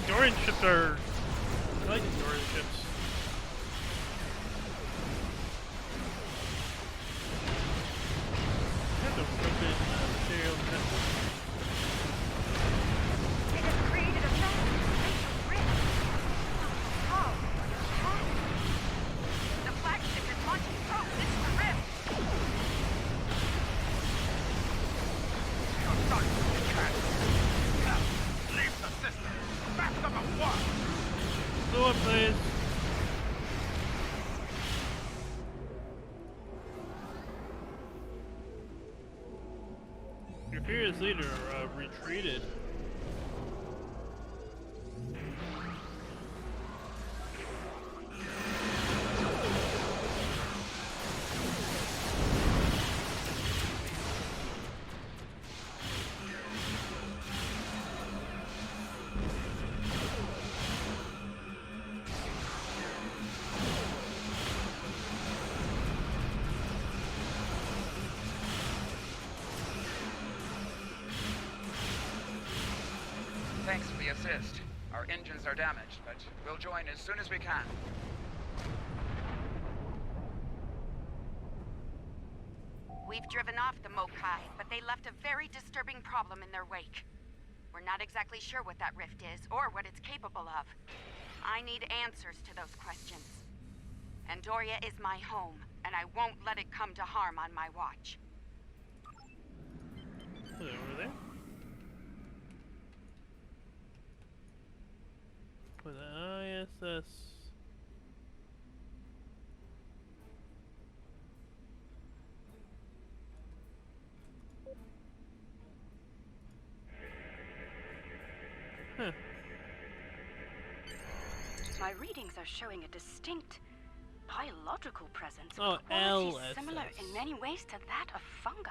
Andorian ships are... I like Andorian ships. I have to rip in material defenses. It has created a massive spatial rift. How? The flagship is launching probes into the rift. You're starting to catch. Leave the system. Back to the war. Blow up, please. Your fearless leader retreated. Thanks for the assist. Our engines are damaged, but we'll join as soon as we can. We've driven off the Mokai, but they left a very disturbing problem in their wake. We're not exactly sure what that rift is, or what it's capable of. I need answers to those questions. Andoria is my home, and I won't let it come to harm on my watch. Over there. For the ISS. Huh. My readings are showing a distinct biological presence. Oh, qualities LSS. similar in many ways to that of fungi.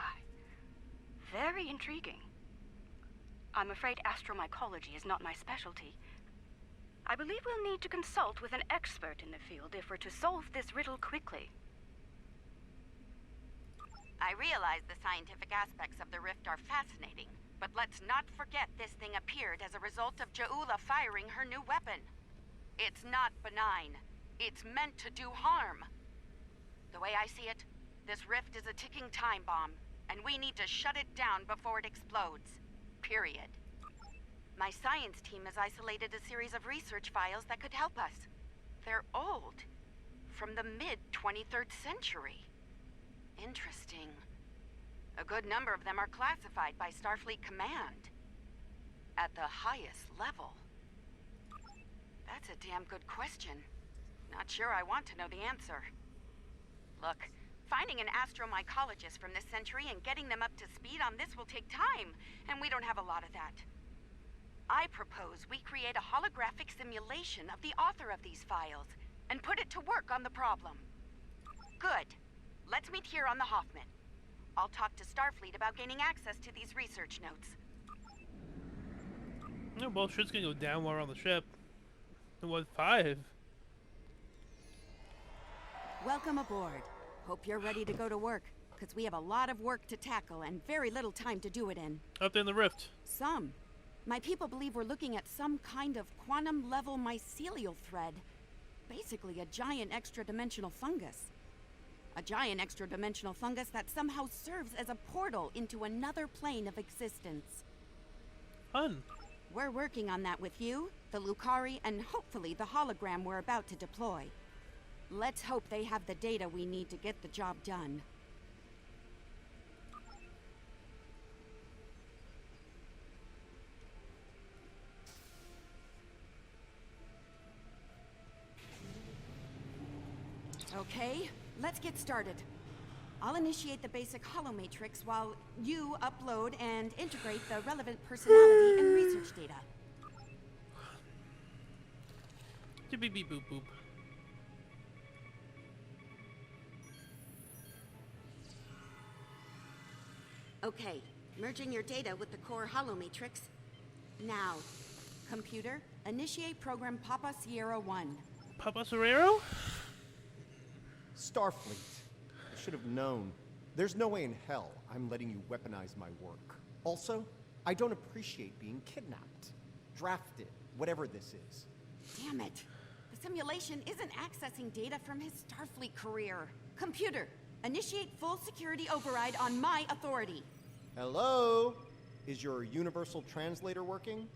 Very intriguing. I'm afraid astromycology is not my specialty. I believe we'll need to consult with an expert in the field if we're to solve this riddle quickly. I realize the scientific aspects of the rift are fascinating, but let's not forget this thing appeared as a result of Ja'ula firing her new weapon. It's not benign. It's meant to do harm. The way I see it, this rift is a ticking time bomb, and we need to shut it down before it explodes. Period. My science team has isolated a series of research files that could help us. They're old, from the mid-23rd century. Interesting. A good number of them are classified by Starfleet Command. At the highest level. That's a damn good question. Not sure I want to know the answer. Look, finding an astromycologist from this century and getting them up to speed on this will take time, and we don't have a lot of that. I propose we create a holographic simulation of the author of these files and put it to work on the problem. Good. Let's meet here on the Hoffman. I'll talk to Starfleet about gaining access to these research notes. No, well, shit's gonna go down while we're on the ship. It was 5. Welcome aboard. Hope you're ready to go to work, because we have a lot of work to tackle and very little time to do it in. Up there in the rift. Some. My people believe we're looking at some kind of quantum-level mycelial thread. Basically a giant extra-dimensional fungus. A giant extra-dimensional fungus that somehow serves as a portal into another plane of existence. Fun. We're working on that with you, the Lucari, and hopefully the hologram we're about to deploy. Let's hope they have the data we need to get the job done. Okay, let's get started. I'll initiate the basic holomatrix while you upload and integrate the relevant personality and research data. Beep beep boop boop. Okay, merging your data with the core holomatrix. Now, computer, initiate program Papa Sierra 1. Papa Serrero? Starfleet. I should have known. There's no way in hell I'm letting you weaponize my work. Also, I don't appreciate being kidnapped, drafted, whatever this is. Damn it. The simulation isn't accessing data from his Starfleet career. Computer, initiate full security override on my authority. Hello? Is your universal translator working?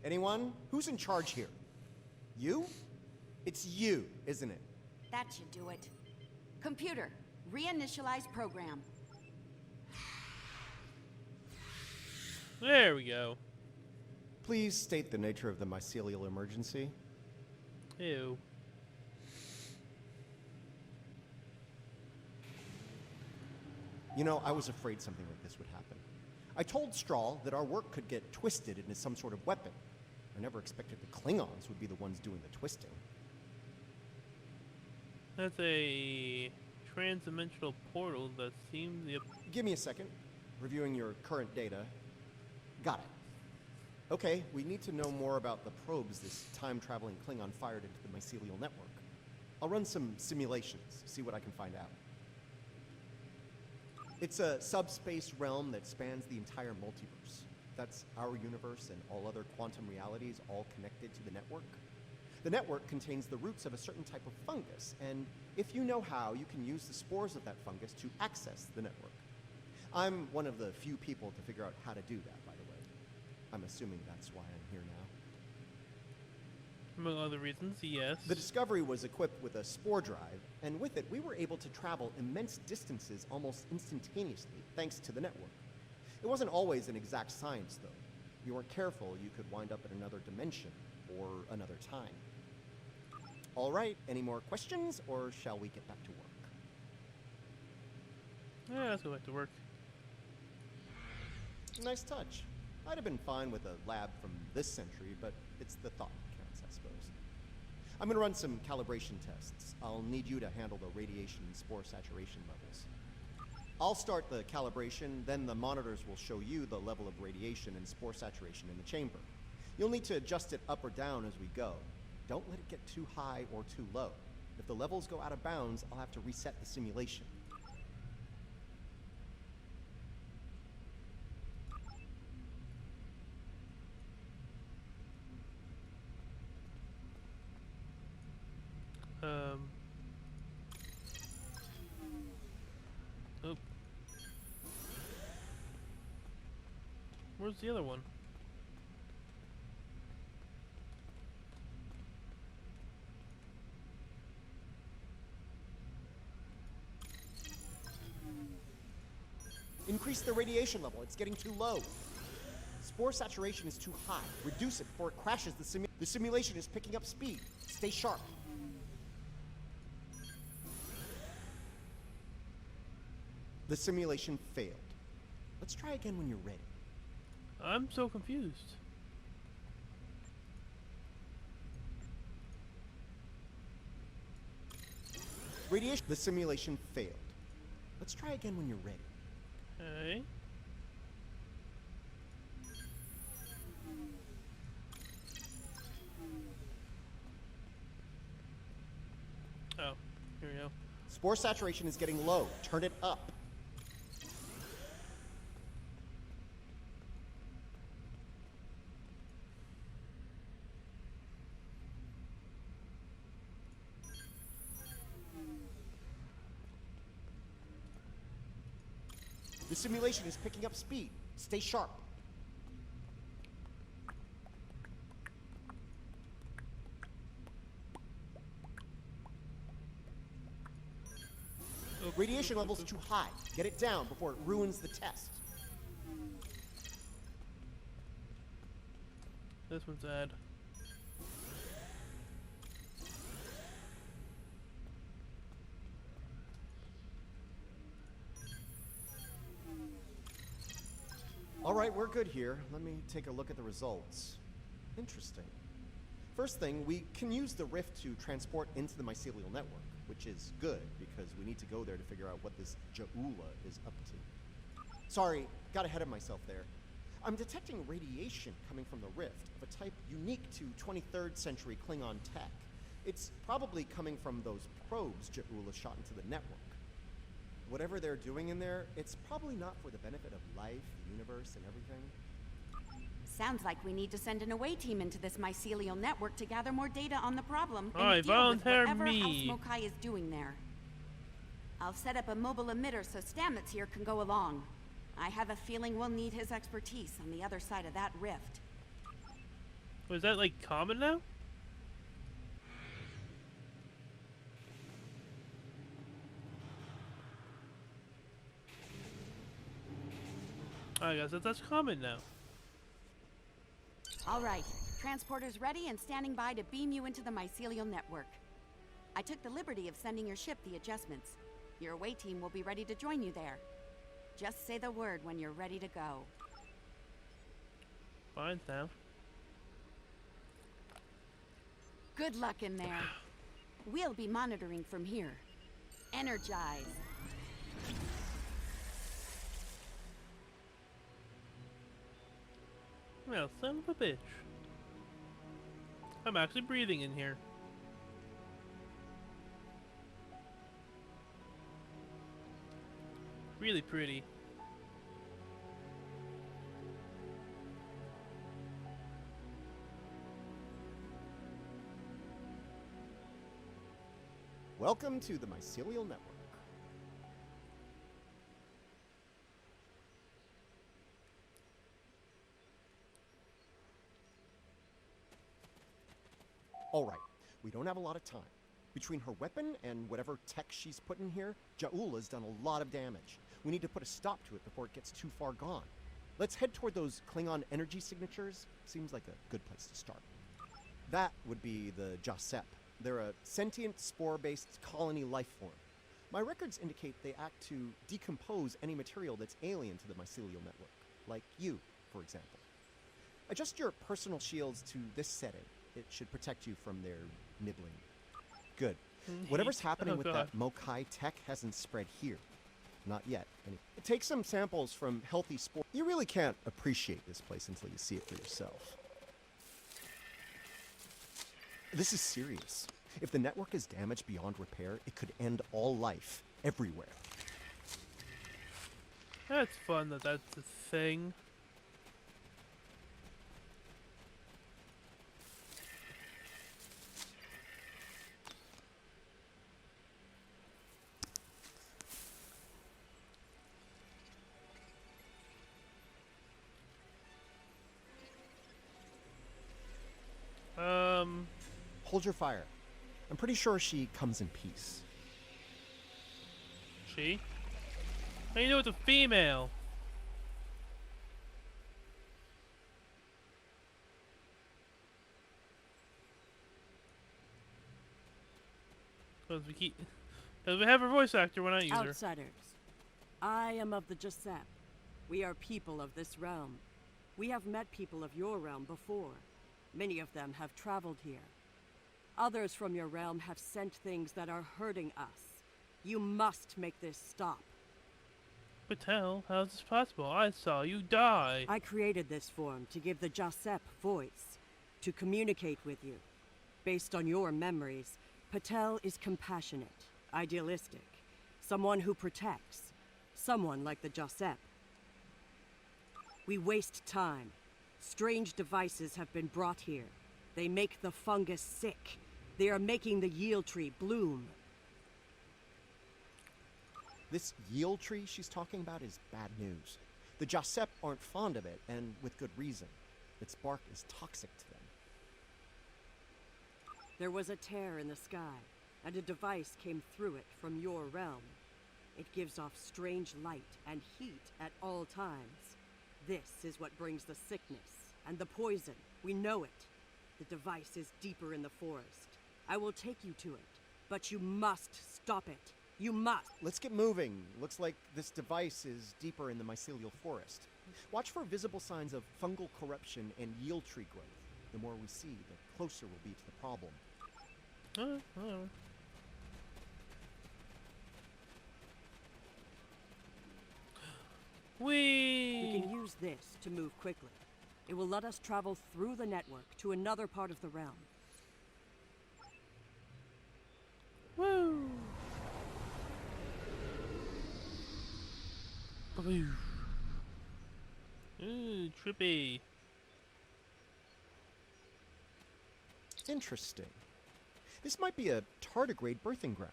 Anyone? Who's in charge here? You? It's you, isn't it? That should do it. Computer, reinitialize program. There we go. Please state the nature of the mycelial emergency. Ew. You know, I was afraid something like this would happen. I told Strahl that our work could get twisted into some sort of weapon. I never expected the Klingons would be the ones doing the twisting. That's a trans-dimensional portal that seems... Give me a second. Reviewing your current data. Got it. Okay, we need to know more about the probes this time-traveling Klingon fired into the mycelial network. I'll run some simulations, see what I can find out. It's a subspace realm that spans the entire multiverse. That's our universe and all other quantum realities all connected to the network. The network contains the roots of a certain type of fungus, and if you know how, you can use the spores of that fungus to access the network. I'm one of the few people to figure out how to do that, by the way. I'm assuming that's why I'm here now. Among other reasons, yes. The Discovery was equipped with a spore drive, and with it, we were able to travel immense distances almost instantaneously, thanks to the network. It wasn't always an exact science, though. If you weren't careful, you could wind up in another dimension, or another time. All right, any more questions, or shall we get back to work? Yeah, let's go back to work. Nice touch. I'd have been fine with a lab from this century, but it's the thought that counts, I suppose. I'm gonna run some calibration tests. I'll need you to handle the radiation and spore saturation levels. I'll start the calibration, then the monitors will show you the level of radiation and spore saturation in the chamber. You'll need to adjust it up or down as we go. Don't let it get too high or too low. If the levels go out of bounds, I'll have to reset the simulation. Oh. Where's the other one? Increase the radiation level. It's getting too low. Spore saturation is too high. Reduce it before it crashes the simulation is picking up speed. Stay sharp. The simulation failed. Let's try again when you're ready. I'm so confused. Radiation. The simulation failed. Let's try again when you're ready. Okay. Oh, here we go. Spore saturation is getting low. Turn it up. The simulation is picking up speed. Stay sharp. Radiation level's too high. Get it down before it ruins the test. This one's odd. All right, we're good here. Let me take a look at the results. Interesting. First thing, we can use the rift to transport into the mycelial network, which is good because we need to go there to figure out what this Ja'ula is up to. Sorry, got ahead of myself there. I'm detecting radiation coming from the rift of a type unique to 23rd century Klingon tech. It's probably coming from those probes Ja'ula shot into the network. Whatever they're doing in there, it's probably not for the benefit of life, the universe, and everything. Sounds like we need to send an away team into this mycelial network to gather more data on the problem Alright, and deal with volunteer whatever me. House Mokai is doing there. I'll set up a mobile emitter so Stamets here can go along. I have a feeling we'll need his expertise on the other side of that rift. Was that like common now? I guess that's common now. All right, transporter's ready and standing by to beam you into the mycelial network. I took the liberty of sending your ship the adjustments. Your away team will be ready to join you there. Just say the word when you're ready to go. Fine now. Good luck in there. We'll be monitoring from here. Energize. Well, son of a bitch. I'm actually breathing in here. Really pretty. Welcome to the Mycelial Network. Alright, we don't have a lot of time. Between her weapon and whatever tech she's put in here, Ja'ula's done a lot of damage. We need to put a stop to it before it gets too far gone. Let's head toward those Klingon energy signatures. Seems like a good place to start. That would be the U.S.S. They're a sentient, spore-based colony life form. My records indicate they act to decompose any material that's alien to the mycelial network, like you, for example. Adjust your personal shields to this setting. It should protect you from their nibbling. Good. Whatever's happening with that Mokai tech hasn't spread here. Not yet. Take some samples from healthy spore. You really can't appreciate this place until you see it for yourself. This is serious. If the network is damaged beyond repair, it could end all life, everywhere. That's fun that that's a thing. Hold your fire. I'm pretty sure she comes in peace. She? How do you know it's a female? Because we have her voice actor when I use her. Outsiders. I am of the U.S.S. We are people of this realm. We have met people of your realm before. Many of them have traveled here. Others from your realm have sent things that are hurting us. You must make this stop. Patel, how is this possible? I saw you die. I created this form to give the U.S.S. voice, to communicate with you. Based on your memories, Patel is compassionate, idealistic, someone who protects, someone like the U.S.S. We waste time. Strange devices have been brought here. They make the fungus sick. They are making the yield tree bloom. This yield tree she's talking about is bad news. The U.S.S. aren't fond of it, and with good reason. Its bark is toxic to them. There was a tear in the sky, and a device came through it from your realm. It gives off strange light and heat at all times. This is what brings the sickness and the poison. We know it. The device is deeper in the forest. I will take you to it, but you must stop it. You must. Let's get moving. Looks like this device is deeper in the mycelial forest. Watch for visible signs of fungal corruption and yield tree growth. The more we see, the closer we'll be to the problem. We can use this to move quickly. It will let us travel through the network to another part of the realm. Woo! Ooh, trippy. Interesting. This might be a tardigrade birthing ground.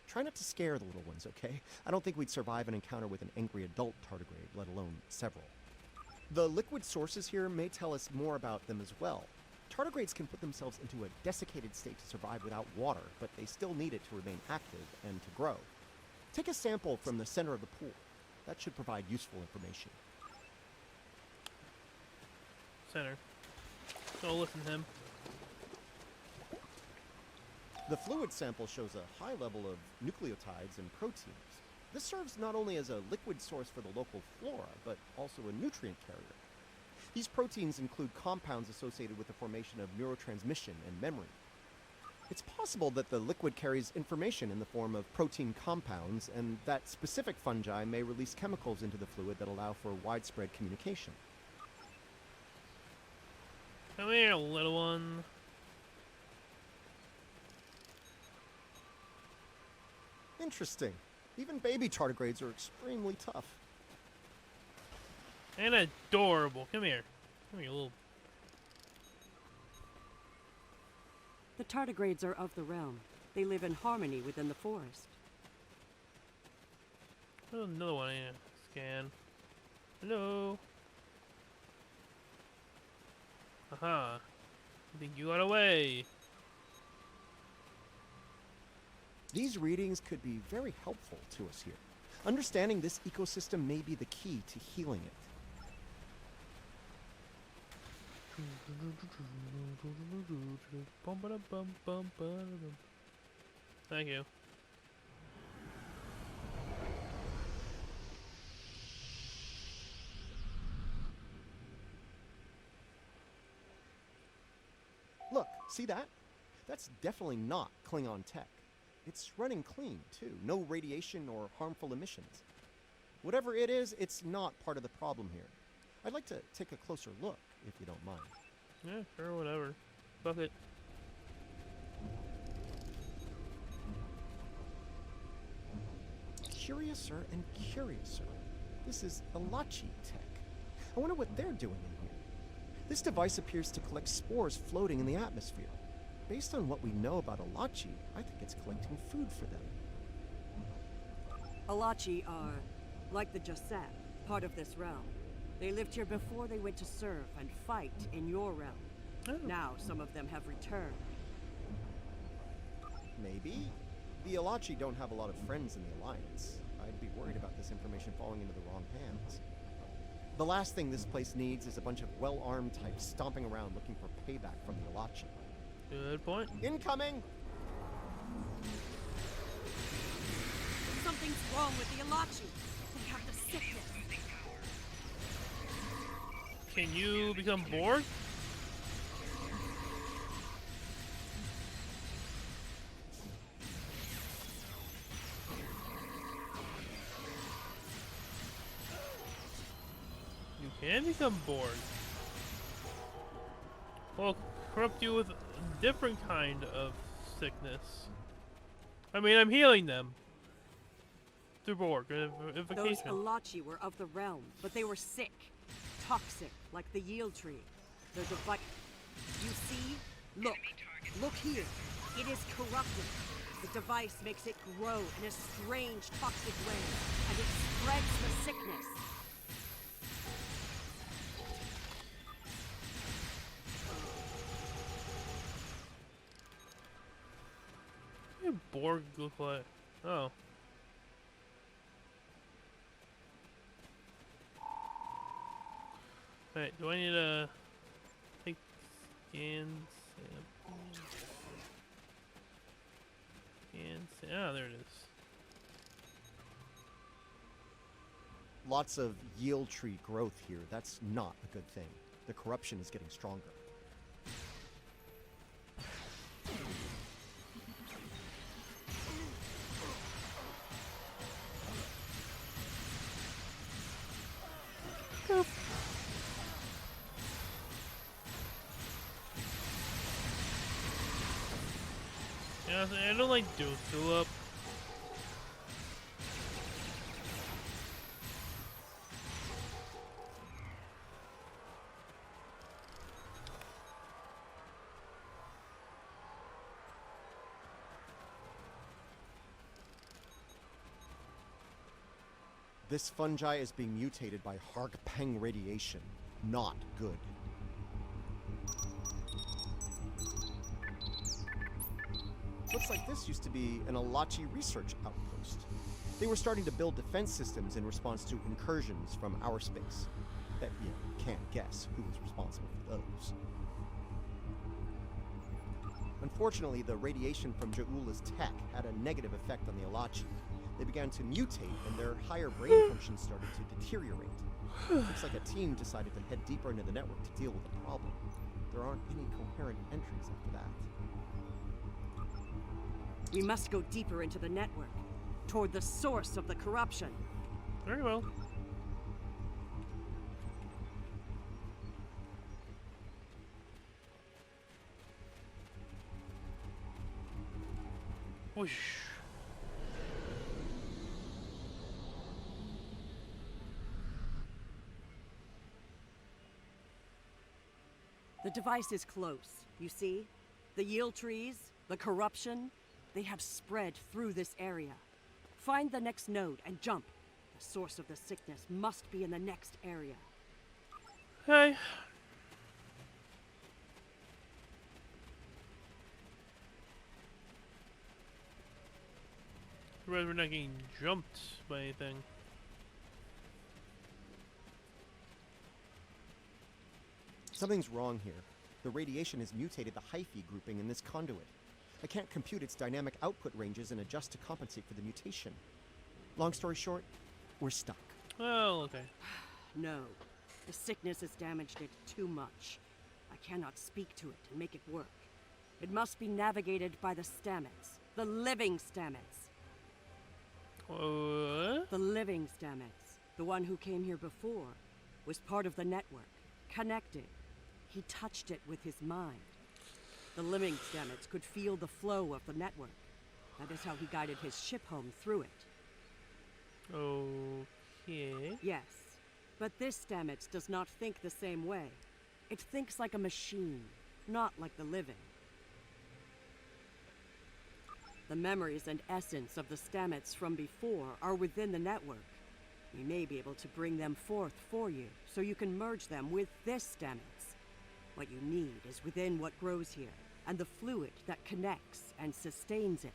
Try not to scare the little ones, okay? I don't think we'd survive an encounter with an angry adult tardigrade, let alone several. The liquid sources here may tell us more about them as well. Tardigrades can put themselves into a desiccated state to survive without water, but they still need it to remain active and to grow. Take a sample from the center of the pool. That should provide useful information. Center. Don't listen to him. The fluid sample shows a high level of nucleotides and proteins. This serves not only as a liquid source for the local flora, but also a nutrient carrier. These proteins include compounds associated with the formation of neurotransmission and memory. It's possible that the liquid carries information in the form of protein compounds, and that specific fungi may release chemicals into the fluid that allow for widespread communication. Come here, little one. Interesting. Even baby tardigrades are extremely tough. And adorable. Come here. Come here, little. The tardigrades are of the realm. They live in harmony within the forest. Oh, another one here. Scan. Hello. Aha. I think you got away. These readings could be very helpful to us here. Understanding this ecosystem may be the key to healing it. Thank you. Look, see that? That's definitely not Klingon tech. It's running clean, too. No radiation or harmful emissions. Whatever it is, it's not part of the problem here. I'd like to take a closer look, if you don't mind. Yeah, sure, whatever. Fuck it. Curiouser and curiouser. This is Alachi tech. I wonder what they're doing in here. This device appears to collect spores floating in the atmosphere. Based on what we know about Alachi, I think it's collecting food for them. Alachi are, like the U.S.S, part of this realm. They lived here before they went to serve and fight in your realm. Oh. Now some of them have returned. Maybe. The Alachi don't have a lot of friends in the Alliance. I'd be worried about this information falling into the wrong hands. The last thing this place needs is a bunch of well-armed types stomping around looking for payback from the Alachi. Good point. Incoming! Something's wrong with the Alachi. They have the sickness. Can you become Borg? You can become Borg. Well, corrupt you with a different kind of sickness. I mean, I'm healing them. Through Borg. Those Alachi were of the realm, but they were sick. Toxic, like the yield tree. Their device. You see? Look here. It is corrupted. The device makes it grow in a strange, toxic way, and it spreads the sickness. What do Borg look like? Oh. Alright, do I need to take scan samples? Ah, there it is. Lots of yield tree growth here. That's not a good thing. The corruption is getting stronger. Yeah, I don't like Dual Tulip. This fungi is being mutated by Hark-Peng radiation. Not good. Looks like this used to be an Alachi research outpost. They were starting to build defense systems in response to incursions from our space. Bet you can't guess who was responsible for those. Unfortunately, the radiation from Ja'ula's tech had a negative effect on the Alachi. They began to mutate, and their higher brain function started to deteriorate. Looks like a team decided to head deeper into the network to deal with the problem. There aren't any coherent entries after that. We must go deeper into the network, toward the source of the corruption. Very well. Whoosh. The device is close, you see? The yield trees, the corruption, They have spread through this area. Find the next node and jump. The source of the sickness must be in the next area. Hey. We're not getting jumped by anything. Something's wrong here. The radiation has mutated the hyphae grouping in this conduit. I can't compute its dynamic output ranges and adjust to compensate for the mutation. Long story short, we're stuck. Oh, okay. No. The sickness has damaged it too much. I cannot speak to it and make it work. It must be navigated by the Stamets. The living Stamets. What? The living Stamets. The one who came here before was part of the network. Connected. He touched it with his mind. The living Stamets could feel the flow of the network. That is how he guided his ship home through it. Okay. Yes, but this Stamets does not think the same way. It thinks like a machine, not like the living. The memories and essence of the Stamets from before are within the network. We may be able to bring them forth for you, so you can merge them with this Stamets. What you need is within what grows here, and the fluid that connects and sustains it.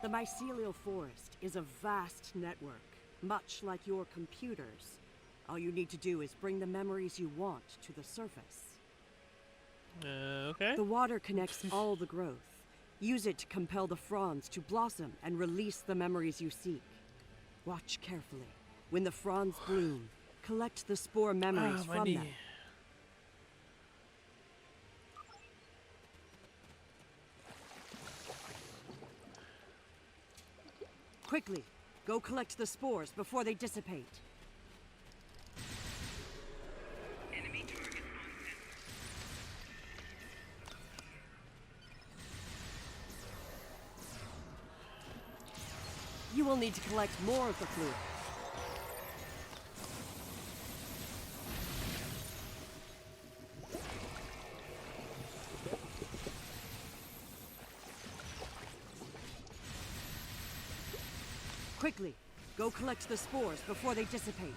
The mycelial forest is a vast network, much like your computers. All you need to do is bring the memories you want to the surface. Okay. The water connects all the growth. Use it to compel the fronds to blossom and release the memories you seek. Watch carefully. When the fronds bloom, collect the spore memories from them. Quickly, go collect the spores before they dissipate. Enemy target on. You will need to collect more of the fluid. Quickly, go collect the spores before they dissipate.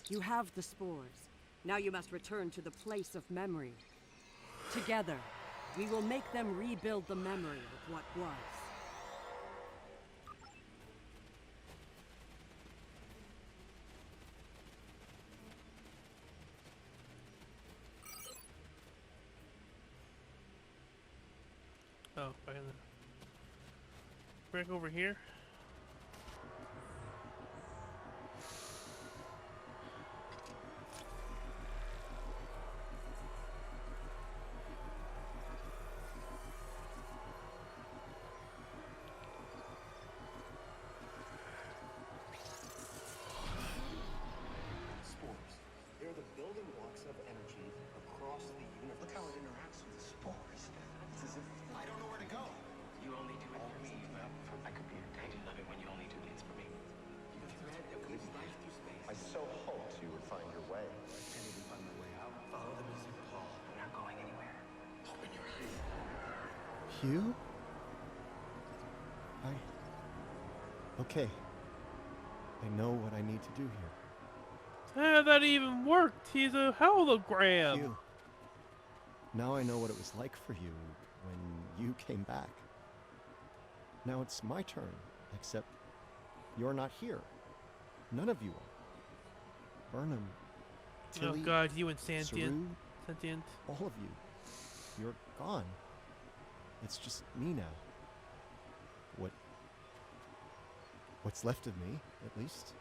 You have the spores. Now you must return to the place of memory. Together, we will make them rebuild the memory of what was. Oh, back over here. They're the building blocks of energy across the universe. Look how it interacts with the spores. It's as if I don't know where to go. You only do it for me, not for my computer. Don't you love it when you only do things for me? You have thread that weaves life through space. I so hoped you would find your way. I can't even find my way out. Follow the music, Paul. We're not going anywhere. Open your eyes. Hugh? Okay. I know what I need to do here. How that even worked? He's a hologram. Hugh. Now I know what it was like for you when you came back. Now it's my turn, except you're not here. None of you are. Burnham, Tilly, oh God, you and Sentient. Saru, Sentient. all of you. You're gone. It's just me now. What's left of me, at least.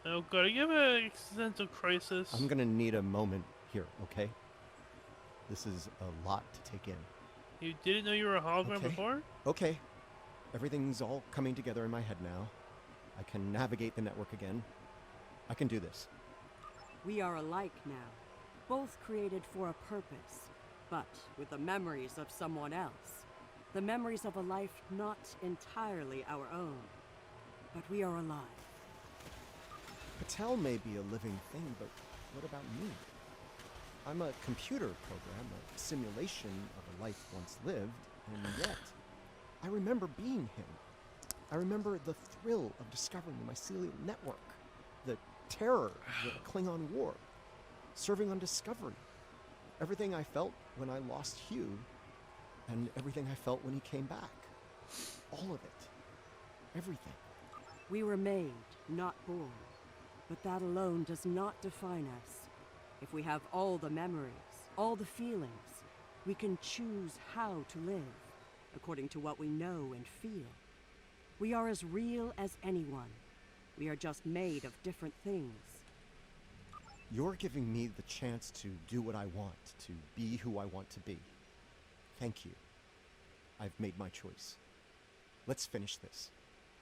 Oh God, you have an existential crisis. I'm gonna need a moment here, okay? This is a lot to take in. You didn't know you were a hologram before? Okay. Everything's all coming together in my head now. I can navigate the network again. I can do this. We are alike now, both created for a purpose, but with the memories of someone else. The memories of a life not entirely our own. But we are alive. Patel may be a living thing, but what about me? I'm a computer program, a simulation of a life once lived, and yet I remember being him. I remember the thrill of discovering the mycelial network, the terror of the Klingon War, serving on Discovery, everything I felt when I lost Hugh, and everything I felt when he came back. All of it. Everything. We were made, not born. But that alone does not define us. If we have all the memories, all the feelings, we can choose how to live, according to what we know and feel. We are as real as anyone. We are just made of different things. You're giving me the chance to do what I want, to be who I want to be. Thank you. I've made my choice. Let's finish this.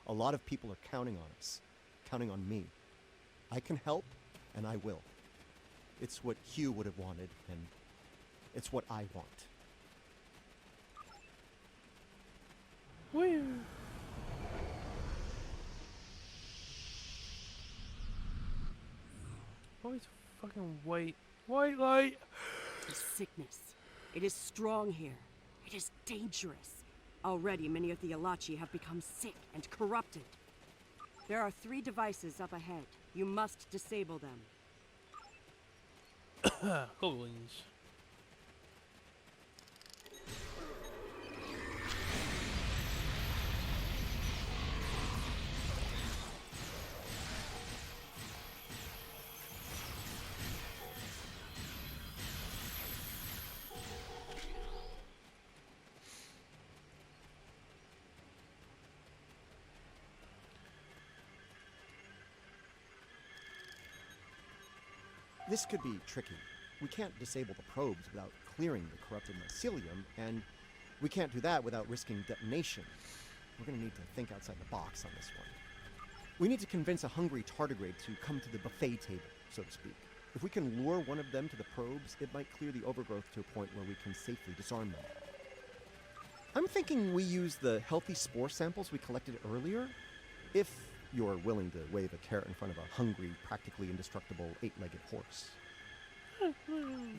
A lot of people are counting on us, counting on me. I can help, and I will. It's what Hugh would have wanted, and it's what I want. Weird. Always fucking white light. The sickness. It is strong here. It is dangerous. Already, many of the Alachi have become sick and corrupted. There are 3 devices up ahead. You must disable them. Goblins. This could be tricky. We can't disable the probes without clearing the corrupted mycelium, and we can't do that without risking detonation. We're going to need to think outside the box on this one. We need to convince a hungry tardigrade to come to the buffet table, so to speak. If we can lure one of them to the probes, it might clear the overgrowth to a point where we can safely disarm them. I'm thinking we use the healthy spore samples we collected earlier, if you're willing to wave a carrot in front of a hungry, practically indestructible 8-legged horse.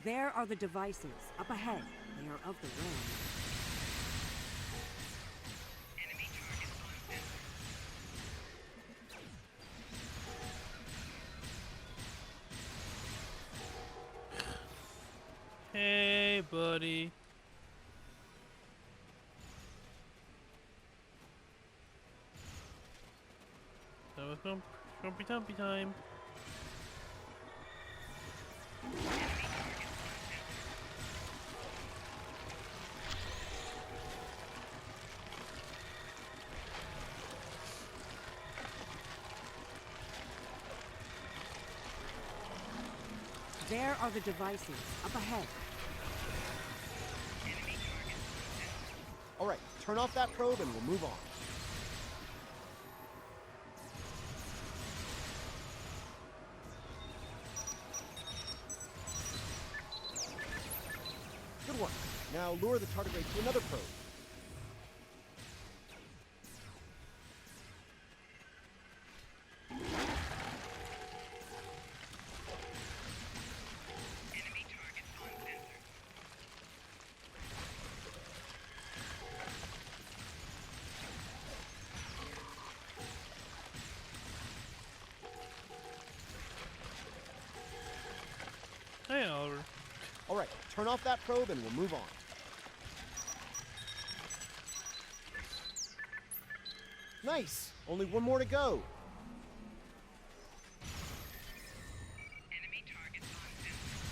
There are the devices, up ahead. They are of the realm. Enemy target on center. Hey, buddy. That was Grumpy Tumpy time. There are the devices, up ahead. All right, turn off that probe and we'll move on. Good one. Now lure the tardigrade to another probe. Hey, Oliver. All right, turn off that probe and we'll move on. Nice. Only one more to go. Enemy targets on center.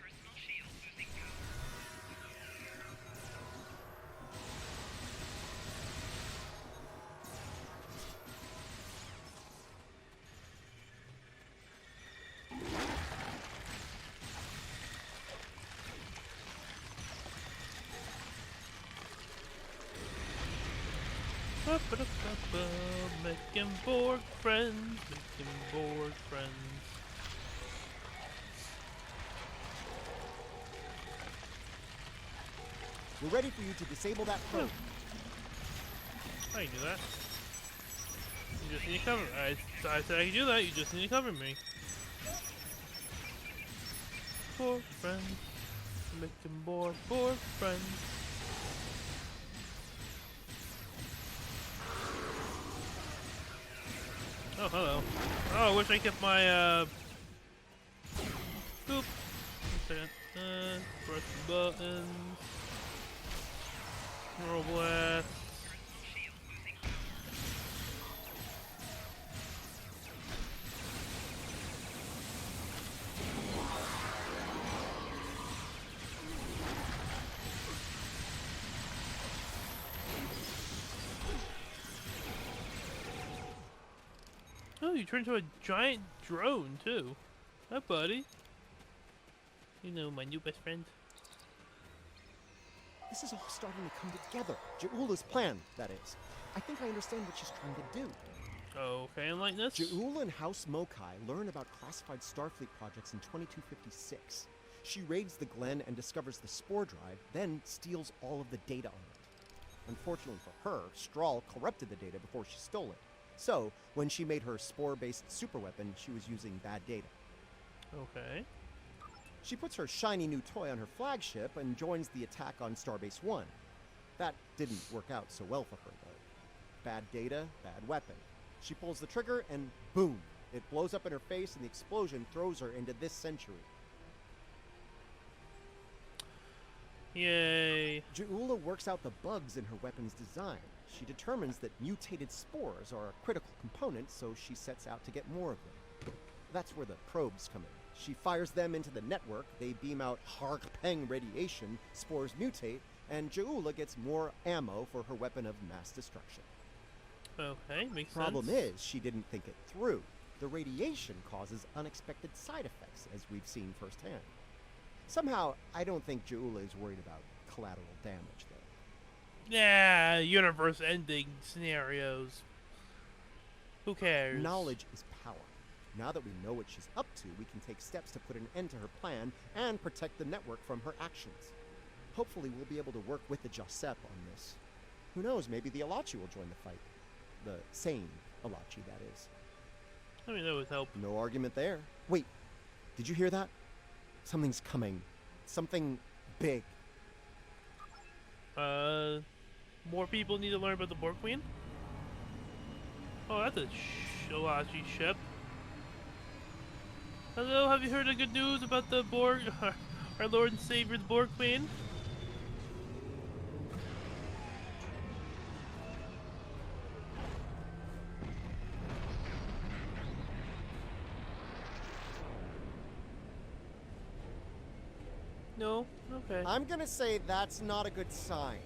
Personal shield losing power. Making Borg friends, making Borg friends. We're ready for you to disable that probe. I can do that. You just need to cover me. I said I can do that, you just need to cover me. Borg friends. Making more Borg friends. Oh, hello. Oh, I wish I kept my, boop. 1 second. Press the buttons. Roll blast. Oh, you turned into a giant drone, too. Hi, buddy. You know, my new best friend. This is all starting to come together. Ja'ula's plan, that is. I think I understand what she's trying to do. Okay, enlighten us. Ja'ula and House Mokai learn about classified Starfleet projects in 2256. She raids the Glen and discovers the spore drive, then steals all of the data on it. Unfortunately for her, Strahl corrupted the data before she stole it. So, when she made her spore-based superweapon, she was using bad data. Okay. She puts her shiny new toy on her flagship and joins the attack on Starbase 1. That didn't work out so well for her, though. Bad data, bad weapon. She pulls the trigger and boom! It blows up in her face and the explosion throws her into this century. Yay. Ja'ula works out the bugs in her weapon's design. She determines that mutated spores are a critical component, so she sets out to get more of them. That's where the probes come in. She fires them into the network, they beam out Harg-Peng radiation, spores mutate, and Ja'ula gets more ammo for her weapon of mass destruction. Okay, makes Problem sense. is, she didn't think it through. The radiation causes unexpected side effects, as we've seen firsthand. Somehow, I don't think Ja'ula is worried about collateral damage, though. Yeah, universe-ending scenarios. Who cares? Knowledge is power. Now that we know what she's up to, we can take steps to put an end to her plan and protect the network from her actions. Hopefully, we'll be able to work with the U.S.S on this. Who knows, maybe the Alachi will join the fight. The sane Alachi, that is. I mean, that would help. No argument there. Wait, did you hear that? Something's coming. Something big. More people need to learn about the Borg Queen? Oh, that's a Alachi ship. Hello, have you heard the good news about the Borg, our Lord and Savior, the Borg Queen? No? Okay. I'm gonna say that's not a good sign.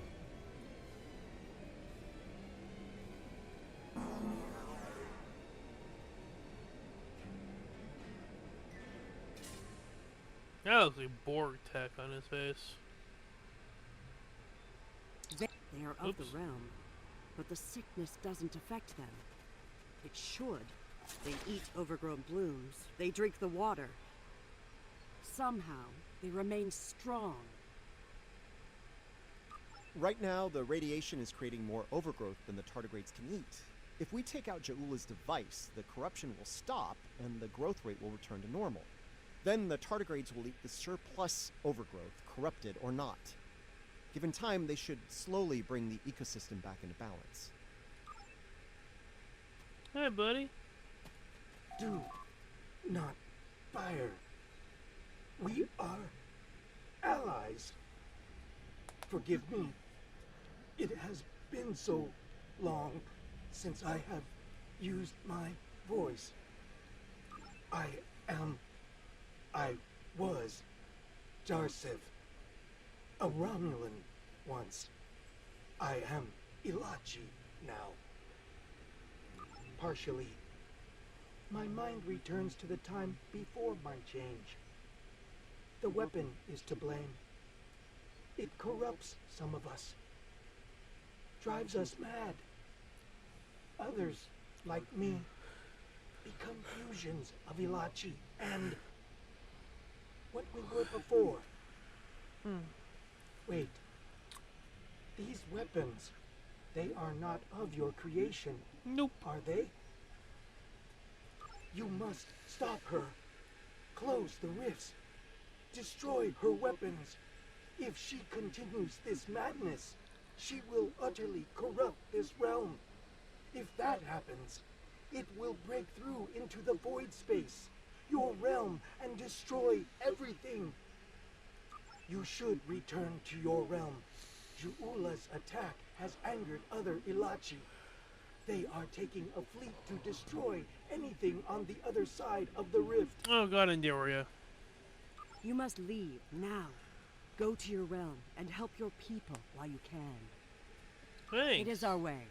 That looks like Borg tech on his face. They are of the realm, but the sickness doesn't affect them. It should. They eat overgrown blooms. They drink the water. Somehow, they remain strong. Right now, the radiation is creating more overgrowth than the tardigrades can eat. If we take out Ja'ula's device, the corruption will stop and the growth rate will return to normal. Then the tardigrades will eat the surplus overgrowth, corrupted or not. Given time, they should slowly bring the ecosystem back into balance. Hey, buddy. Do not fire. We are allies. Forgive me. It has been so long since I have used my voice. I was Jarsev, a Romulan once. I am Ilachi now. Partially. My mind returns to the time before my change. The weapon is to blame. It corrupts some of us. Drives us mad. Others, like me, become fusions of Ilachi and what we were before. Wait. These weapons, they are not of your creation. Nope. Are they? You must stop her. Close the rifts. Destroy her weapons. If she continues this madness, she will utterly corrupt this realm. If that happens, it will break through into the void space, your realm, and destroy everything. You should return to your realm. Ju'ula's attack has angered other Ilachi. They are taking a fleet to destroy anything on the other side of the rift. Oh god, Andoria. You must leave now. Go to your realm and help your people while you can. Thanks. It is our way.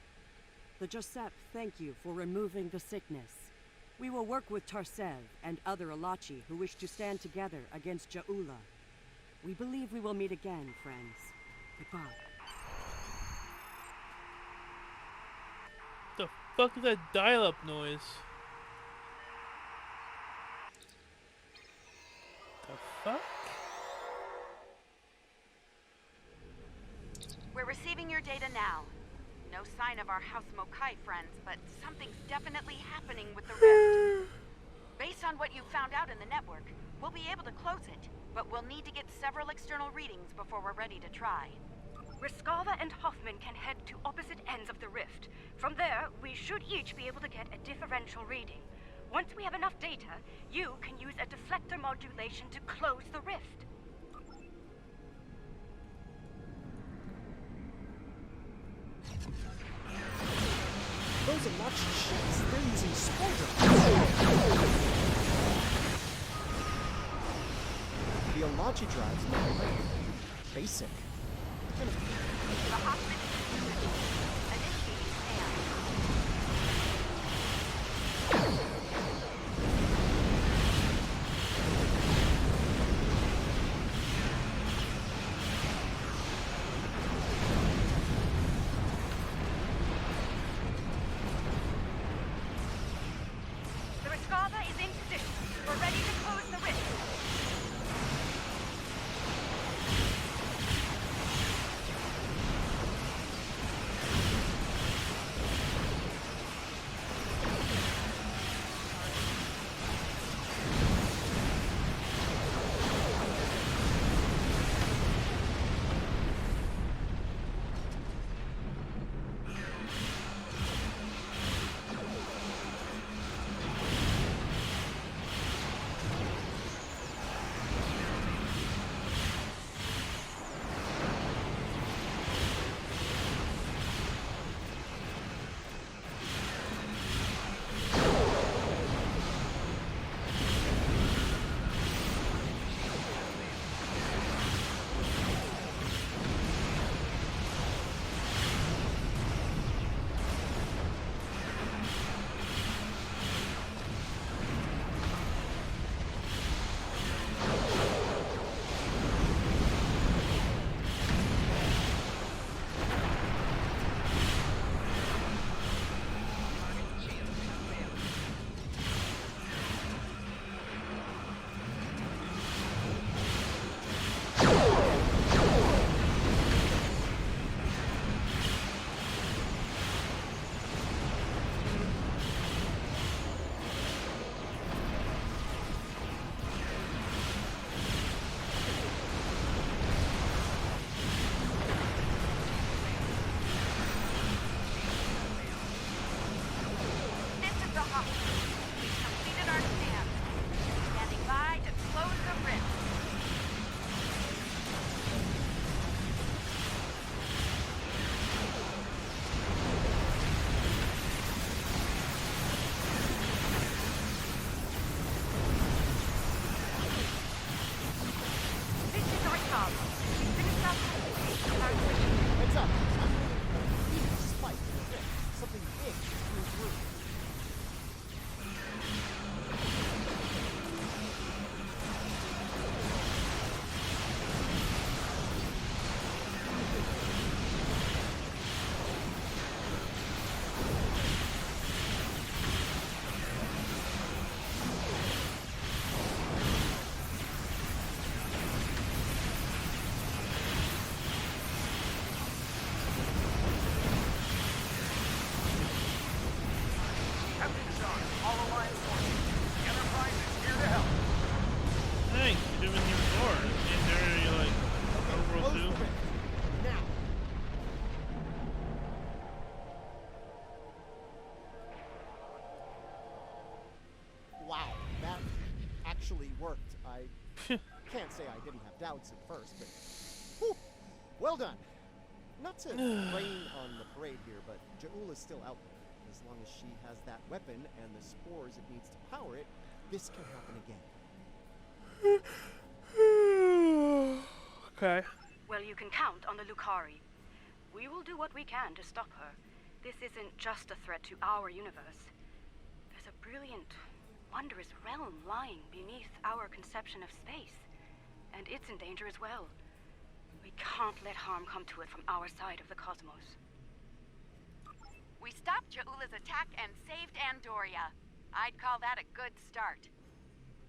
The Josep thank you for removing the sickness. We will work with Tarsev and other Ilachi who wish to stand together against Ja'ula. We believe we will meet again, friends. Goodbye. The fuck is that dial-up noise? The fuck? We're receiving your data now. No sign of our House Mokai friends, but something's definitely happening with the rift. Based on what you found out in the network, we'll be able to close it, but we'll need to get several external readings before we're ready to try. Riskava and Hoffman can head to opposite ends of the rift. From there, we should each be able to get a differential reading. Once we have enough data, you can use a deflector modulation to close the rift. Those Ilachi ships, they're using spoilers. The Ilachi drives look like basic. Kind of The Hoffman initiating scan. The Riskava is in position. We're ready to close the rift. on. All Alliance forces. The Enterprise is here to help. Thanks, you didn't even door. And there you're like, World 2. Now. Wow, that actually worked. I can't say I didn't have doubts at first, but whew, well done. Not to rain on the parade here, but Ja'ula's still out there. As long as she has that weapon and the spores it needs to power it, this can happen again. Okay. Well, you can count on the Lucari. We will do what we can to stop her. This isn't just a threat to our universe. There's a brilliant, wondrous realm lying beneath our conception of space. And it's in danger as well. We can't let harm come to it from our side of the cosmos. We stopped Ja'ula's attack and saved Andoria. I'd call that a good start.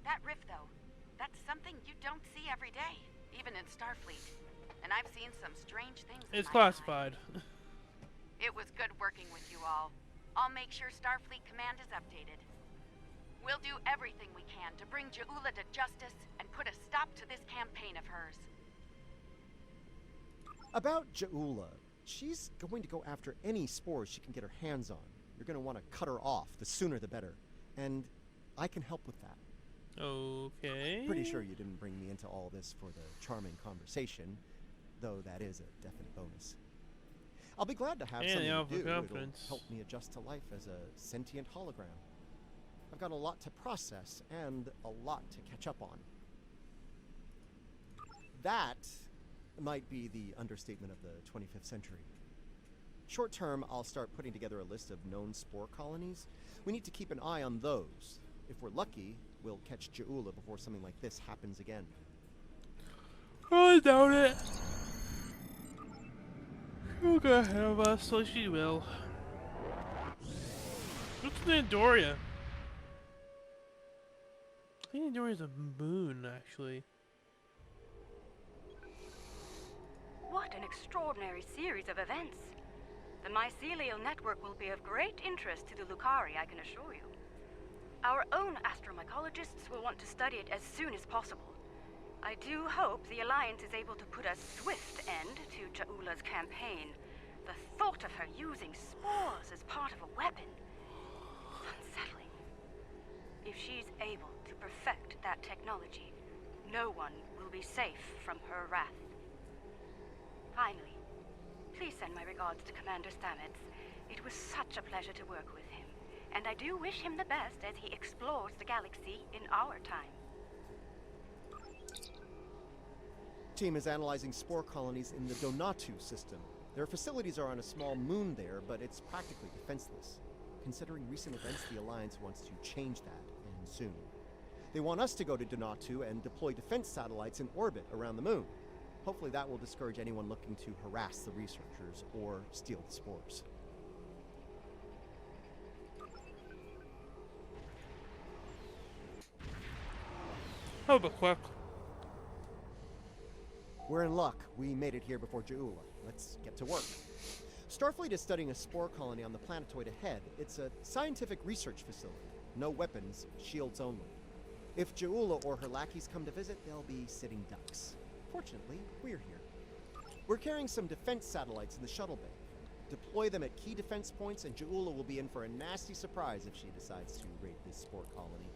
That rift, though, that's something you don't see every day, even in Starfleet. And I've seen some strange things in It's my classified. time. It was good working with you all. I'll make sure Starfleet Command is updated. We'll do everything we can to bring Ja'ula to justice and put a stop to this campaign of hers. About Ja'ula, she's going to go after any spores she can get her hands on. You're going to want to cut her off. The sooner the better. And I can help with that. Okay. Pretty sure you didn't bring me into all this for the charming conversation, though that is a definite bonus. I'll be glad to have something to do. It'll help me adjust to life as a sentient hologram. I've got a lot to process and a lot to catch up on. That might be the understatement of the 25th century. Short term, I'll start putting together a list of known spore colonies. We need to keep an eye on those. If we're lucky, we'll catch Ja'ula before something like this happens again. I doubt it. She'll go ahead of us, so she will. What's Andoria? I think Andoria's a moon, actually. What an extraordinary series of events. The mycelial network will be of great interest to the Lucari, I can assure you. Our own astromycologists will want to study it as soon as possible. I do hope the Alliance is able to put a swift end to Ja'ula's campaign. The thought of her using spores as part of a weapon is unsettling. If she's able to perfect that technology, no one will be safe from her wrath. Finally, please send my regards to Commander Stamets. It was such a pleasure to work with him, and I do wish him the best as he explores the galaxy in our time. Team is analyzing spore colonies in the Donatu system. Their facilities are on a small moon there, but it's practically defenseless. Considering recent events, the Alliance wants to change that, and soon. They want us to go to Donatu and deploy defense satellites in orbit around the moon. Hopefully that will discourage anyone looking to harass the researchers or steal the spores. Oh, but quick. We're in luck. We made it here before Ja'ula. Let's get to work. Starfleet is studying a spore colony on the planetoid ahead. It's a scientific research facility. No weapons, shields only. If Ja'ula or her lackeys come to visit, they'll be sitting ducks. Fortunately, we're here. We're carrying some defense satellites in the shuttle bay. Deploy them at key defense points, and Ja'ula will be in for a nasty surprise if she decides to raid this spore colony.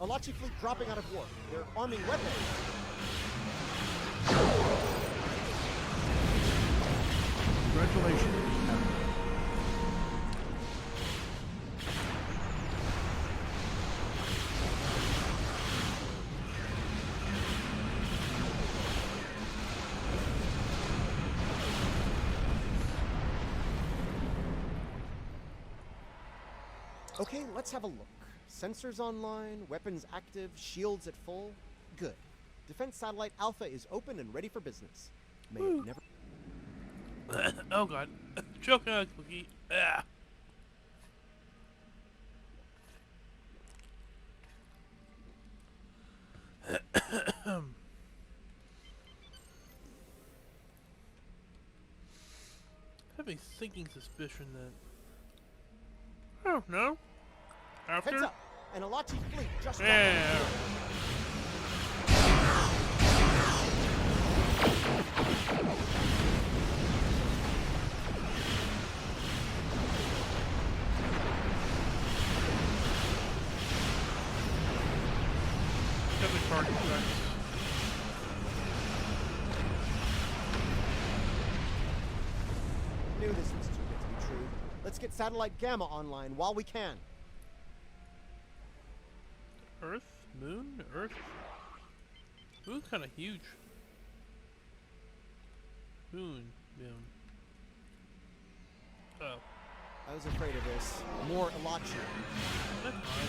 Alachi fleet dropping out of warp. They're arming weapons. Congratulations. Okay, let's have a look. Sensors online, weapons active, shields at full. Good. Defense Satellite Alpha is open and ready for business. May it never... Oh god. Choking on a cookie. Ah. have a sinking suspicion that... Oh, no. After? Heads up! An Alachi fleet just yeah. Definitely target tracks. Knew this was too good to be true. Let's get satellite Gamma online while we can. Earth? Moon? Earth? Moon's kind of huge. Moon. Oh. I was afraid of this. More Alachi. That's fine.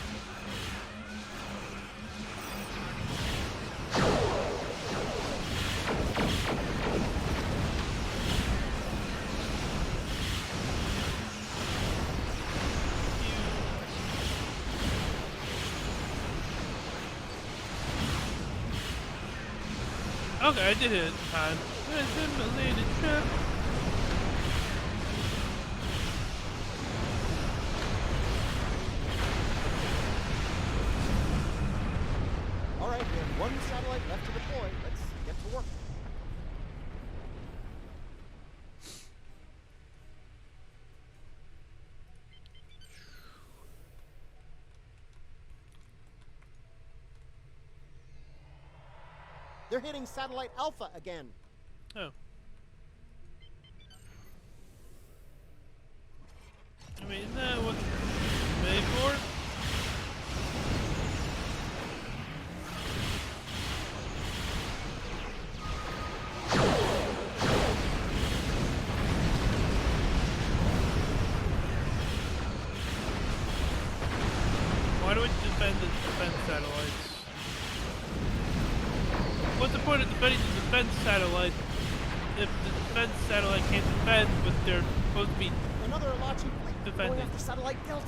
Okay, I did it in time. Assimilated ship. Alright, we have one satellite left to deploy. Let's get to work. They're hitting satellite Alpha again. Oh. I mean, isn't that what it's made for? Why do we defend the defense satellites? What's the point of defending the defense satellite if the defense satellite can't defend what they're supposed to be another Alachi fleet defending? Going after satellite Delta.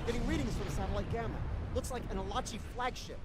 Getting readings from satellite Gamma. Looks like an Alachi flagship.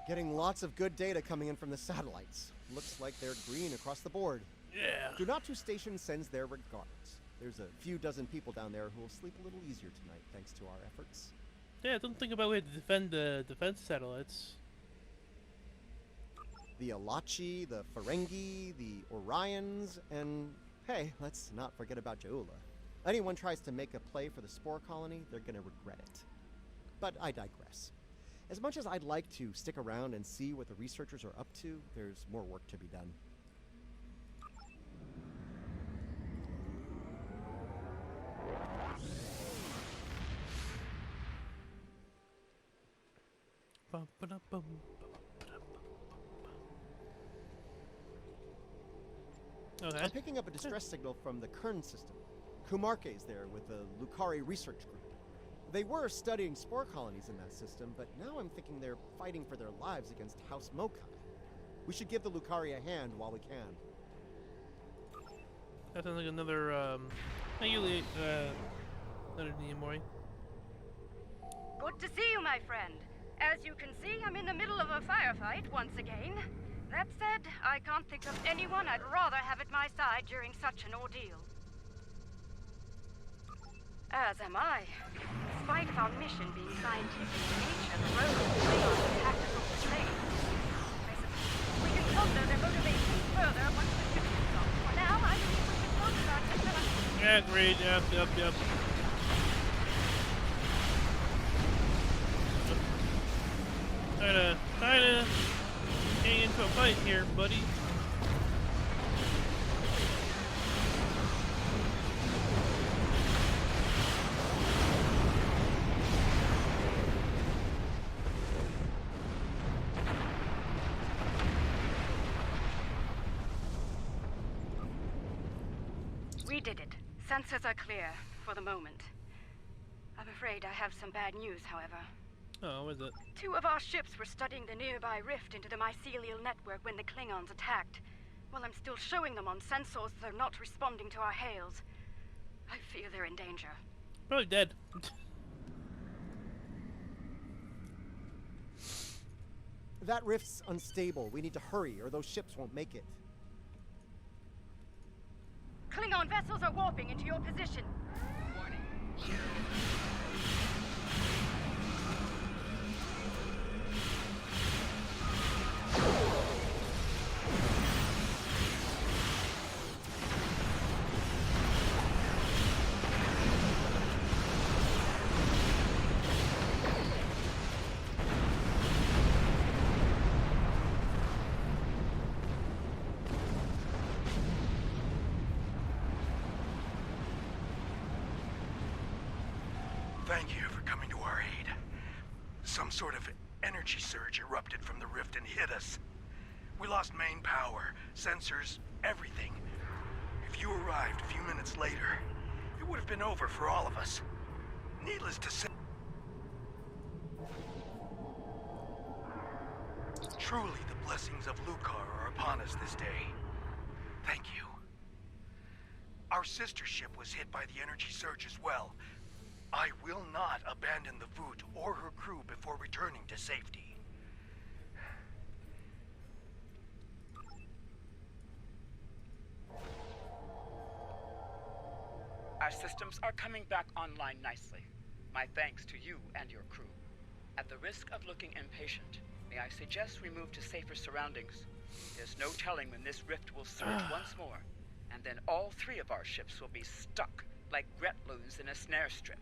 Getting lots of good data coming in from the satellites. Looks like they're green across the board. Yeah. Dunatu Station sends their regards. There's a few dozen people down there who will sleep a little easier tonight thanks to our efforts. Yeah, don't think about we had to defend the defense satellites. The Alachi, the Ferengi, the Orions, and hey, let's not forget about Jaula. Anyone tries to make a play for the Spore Colony, they're gonna regret it. But I digress. As much as I'd like to stick around and see what the researchers are up to, there's more work to be done. Okay. I'm picking up a distress signal from the Kern system. Kumarke's there with the Lucari research group. They were studying spore colonies in that system, but now I'm thinking they're fighting for their lives against House Mokai. We should give the Lucari a hand while we can. That sounds like another, Leonard Nimoy. Good to see you, my friend. As you can see, I'm in the middle of a firefight once again. That said, I can't think of anyone I'd rather have at my side during such an ordeal. As am I. Despite our mission being scientific in nature, the road is tactical to say. I suppose we can ponder their motivations further once the ship is off. For now, I believe we should focus our attention on... Yeah, agreed. Yep. Kinda getting into a fight here, buddy. We did it. Sensors are clear, for the moment. I'm afraid I have some bad news, however. Oh, what is it? 2 of our ships were studying the nearby rift into the mycelial network when the Klingons attacked. While I'm still showing them on sensors, they're not responding to our hails. I fear they're in danger. Probably dead. That rift's unstable. We need to hurry, or those ships won't make it. Klingon vessels are warping into your position. Warning. Thank you for coming to our aid. Some sort of energy surge erupted from the rift and hit us. We lost main power, sensors, everything. If you arrived a few minutes later, it would have been over for all of us. Needless to say... Truly, the blessings of Lucar are upon us this day. Thank you. Our sister ship was hit by the energy surge as well. I will not abandon the Voot or her crew before returning to safety. Our systems are coming back online nicely. My thanks to you and your crew. At the risk of looking impatient, may I suggest we move to safer surroundings? There's no telling when this rift will surge once more, and then all 3 of our ships will be stuck like Gretloons in a snare strip.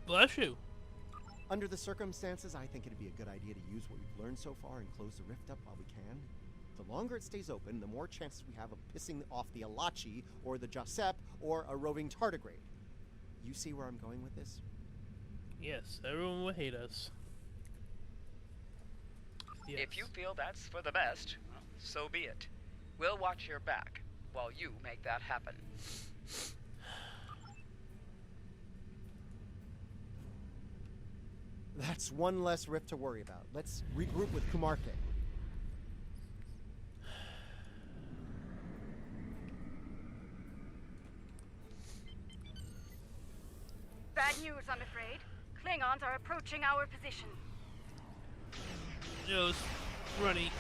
Bless you. Under the circumstances, I think it'd be a good idea to use what we've learned so far and close the rift up while we can. The longer it stays open, the more chances we have of pissing off the Alachi, or the Josep, or a roving tardigrade. You see where I'm going with this? Yes, everyone will hate us. Yes. If you feel that's for the best, well, so be it. We'll watch your back while you make that happen. That's one less rift to worry about. Let's regroup with Kumarke. Bad news, I'm afraid. Klingons are approaching our position. Just runny.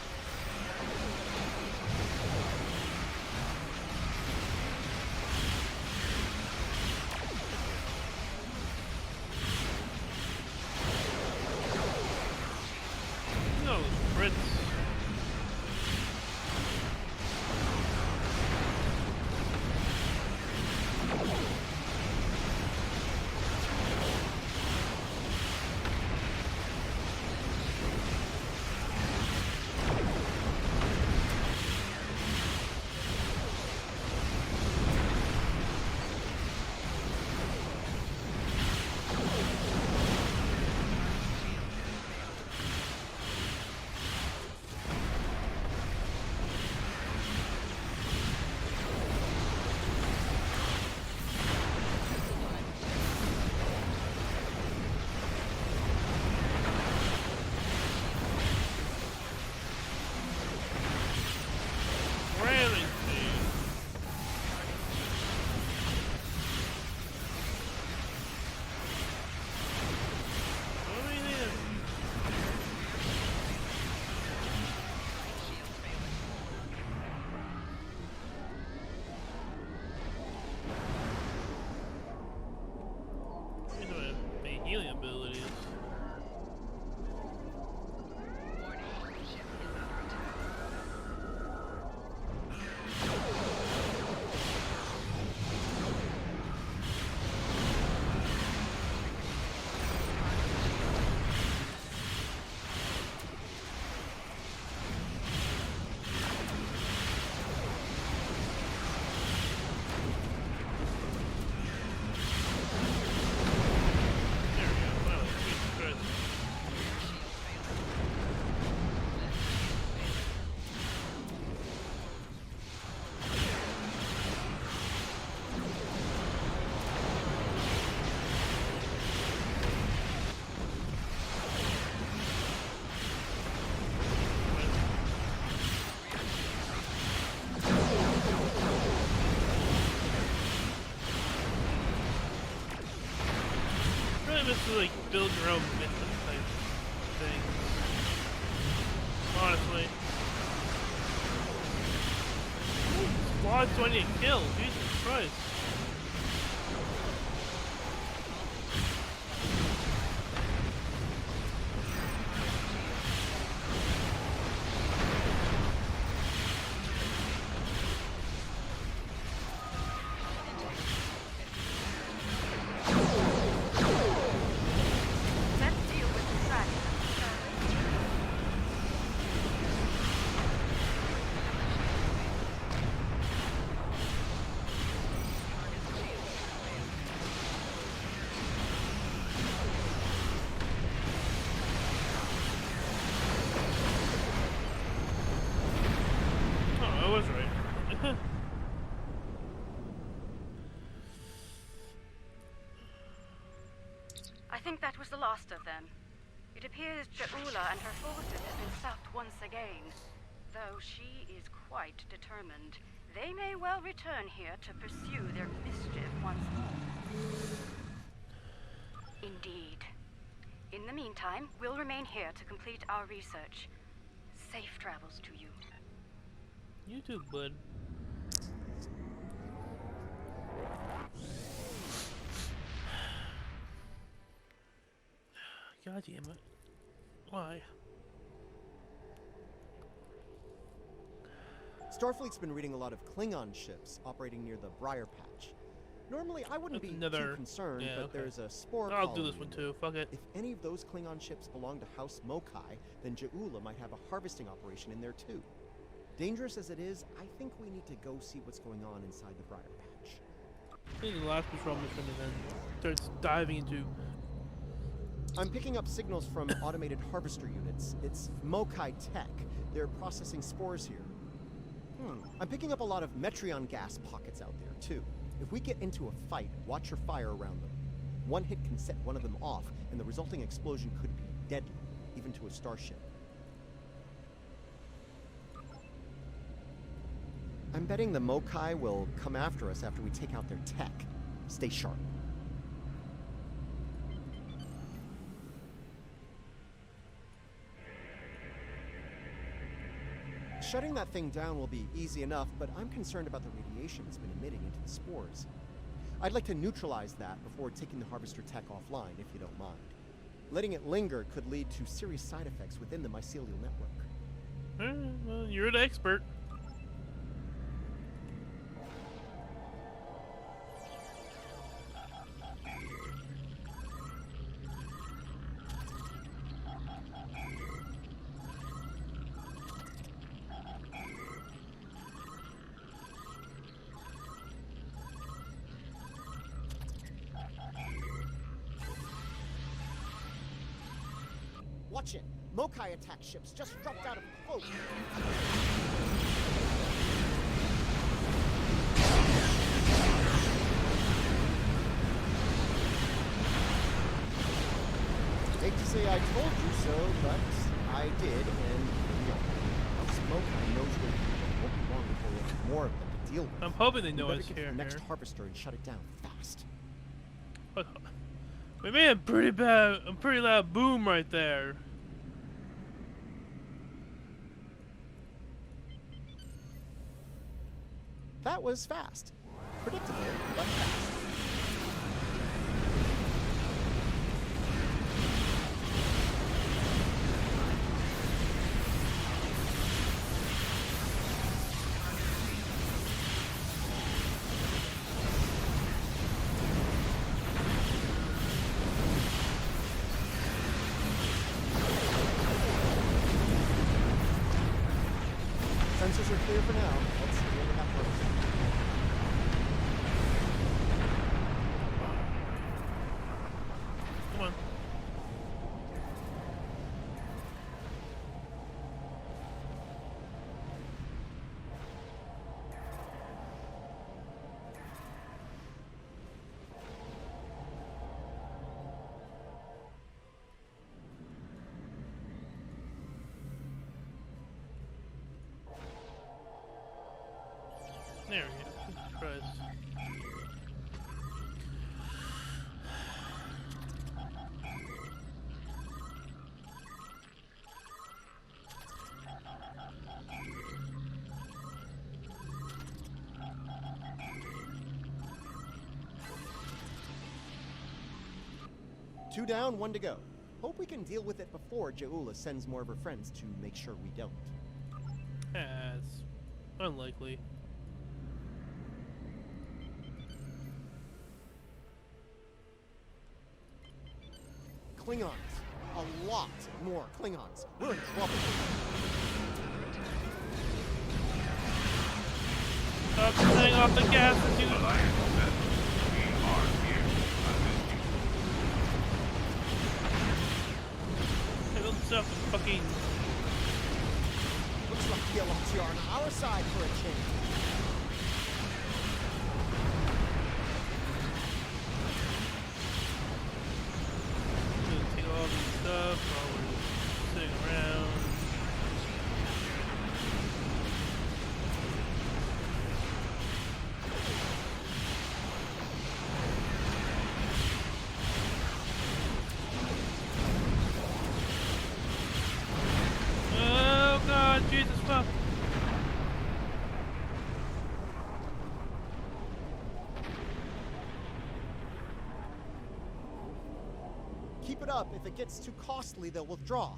No, Brits. really miss to like build your own mission type thing. Honestly. Squad 20 kills, Jesus Christ. I think that was the last of them. It appears Ja'ula and her forces have been sapped once again. Though she is quite determined, they may well return here to pursue their mischief once more. Indeed. In the meantime, we'll remain here to complete our research. Safe travels to you. You too, bud. God damn it. Why? Starfleet's been reading a lot of Klingon ships operating near the Briar patch. Normally, I wouldn't be too concerned, but there's a spore I'll do this one too, fuck it. If any of those Klingon ships belong to House Mokai, then Ja'ula might have a harvesting operation in there too. Dangerous as it is, I think we need to go see what's going on inside the Briar patch. I think the last patrol mission and then starts diving into... I'm picking up signals from automated harvester units. It's Mokai tech. They're processing spores here. I'm picking up a lot of Metreon gas pockets out there, too. If we get into a fight, watch your fire around them. One hit can set one of them off, and the resulting explosion could be deadly, even to a starship. I'm betting the Mokai will come after us after we take out their tech. Stay sharp. Shutting that thing down will be easy enough, but I'm concerned about the radiation it's been emitting into the spores. I'd like to neutralize that before taking the harvester tech offline, if you don't mind. Letting it linger could lead to serious side effects within the mycelial network. Well, you're the expert. Watch it! Mokai attack ships just dropped out of close. Hate to say I told you so, but I did, and House Mokai knows what it won't be long before we have more of them to deal with. I'm hoping they know it's here. Get the next harvester and shut it down fast. We made a pretty loud boom right there. That was fast. Predictable, but fast. Sensors are clear for now. Let's see what we have first. Come on. 2 down, 1 to go. Hope we can deal with it before Ja'ula sends more of her friends to make sure we don't. It's unlikely. Klingons. A lot more Klingons. We're in trouble. Stop setting off the gas, dude. Build stuff fucking. Looks like the Alachi are on our side for a change. Take all this stuff while we're sitting around. Oh God, Jesus fuck. Keep it up. If it gets too costly, they'll withdraw.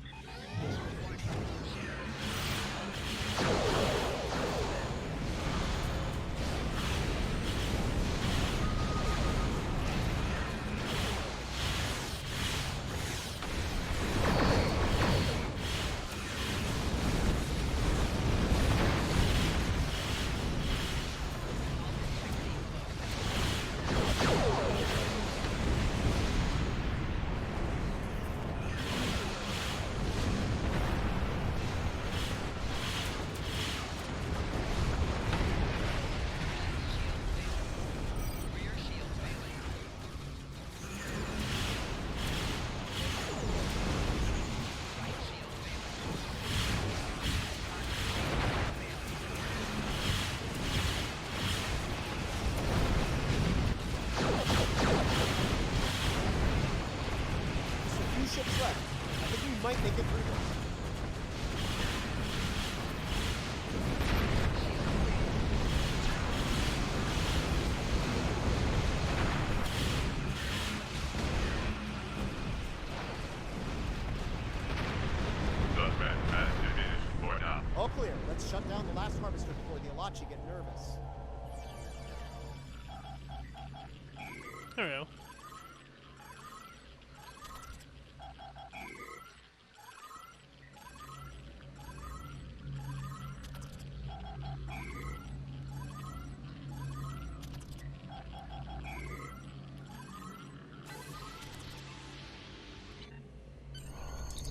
Ships left. I think we might make it through this. All clear. Let's shut down the last harvester before the Alachi get nervous. There we go.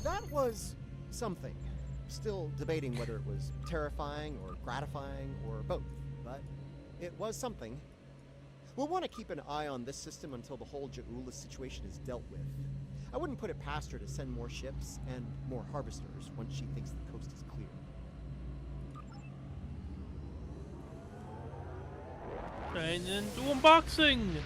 That was something. Still debating whether it was terrifying or gratifying or both, but it was something. We'll want to keep an eye on this system until the whole Ja'ula situation is dealt with. I wouldn't put it past her to send more ships and more harvesters once she thinks the coast is clear. And then do unboxing!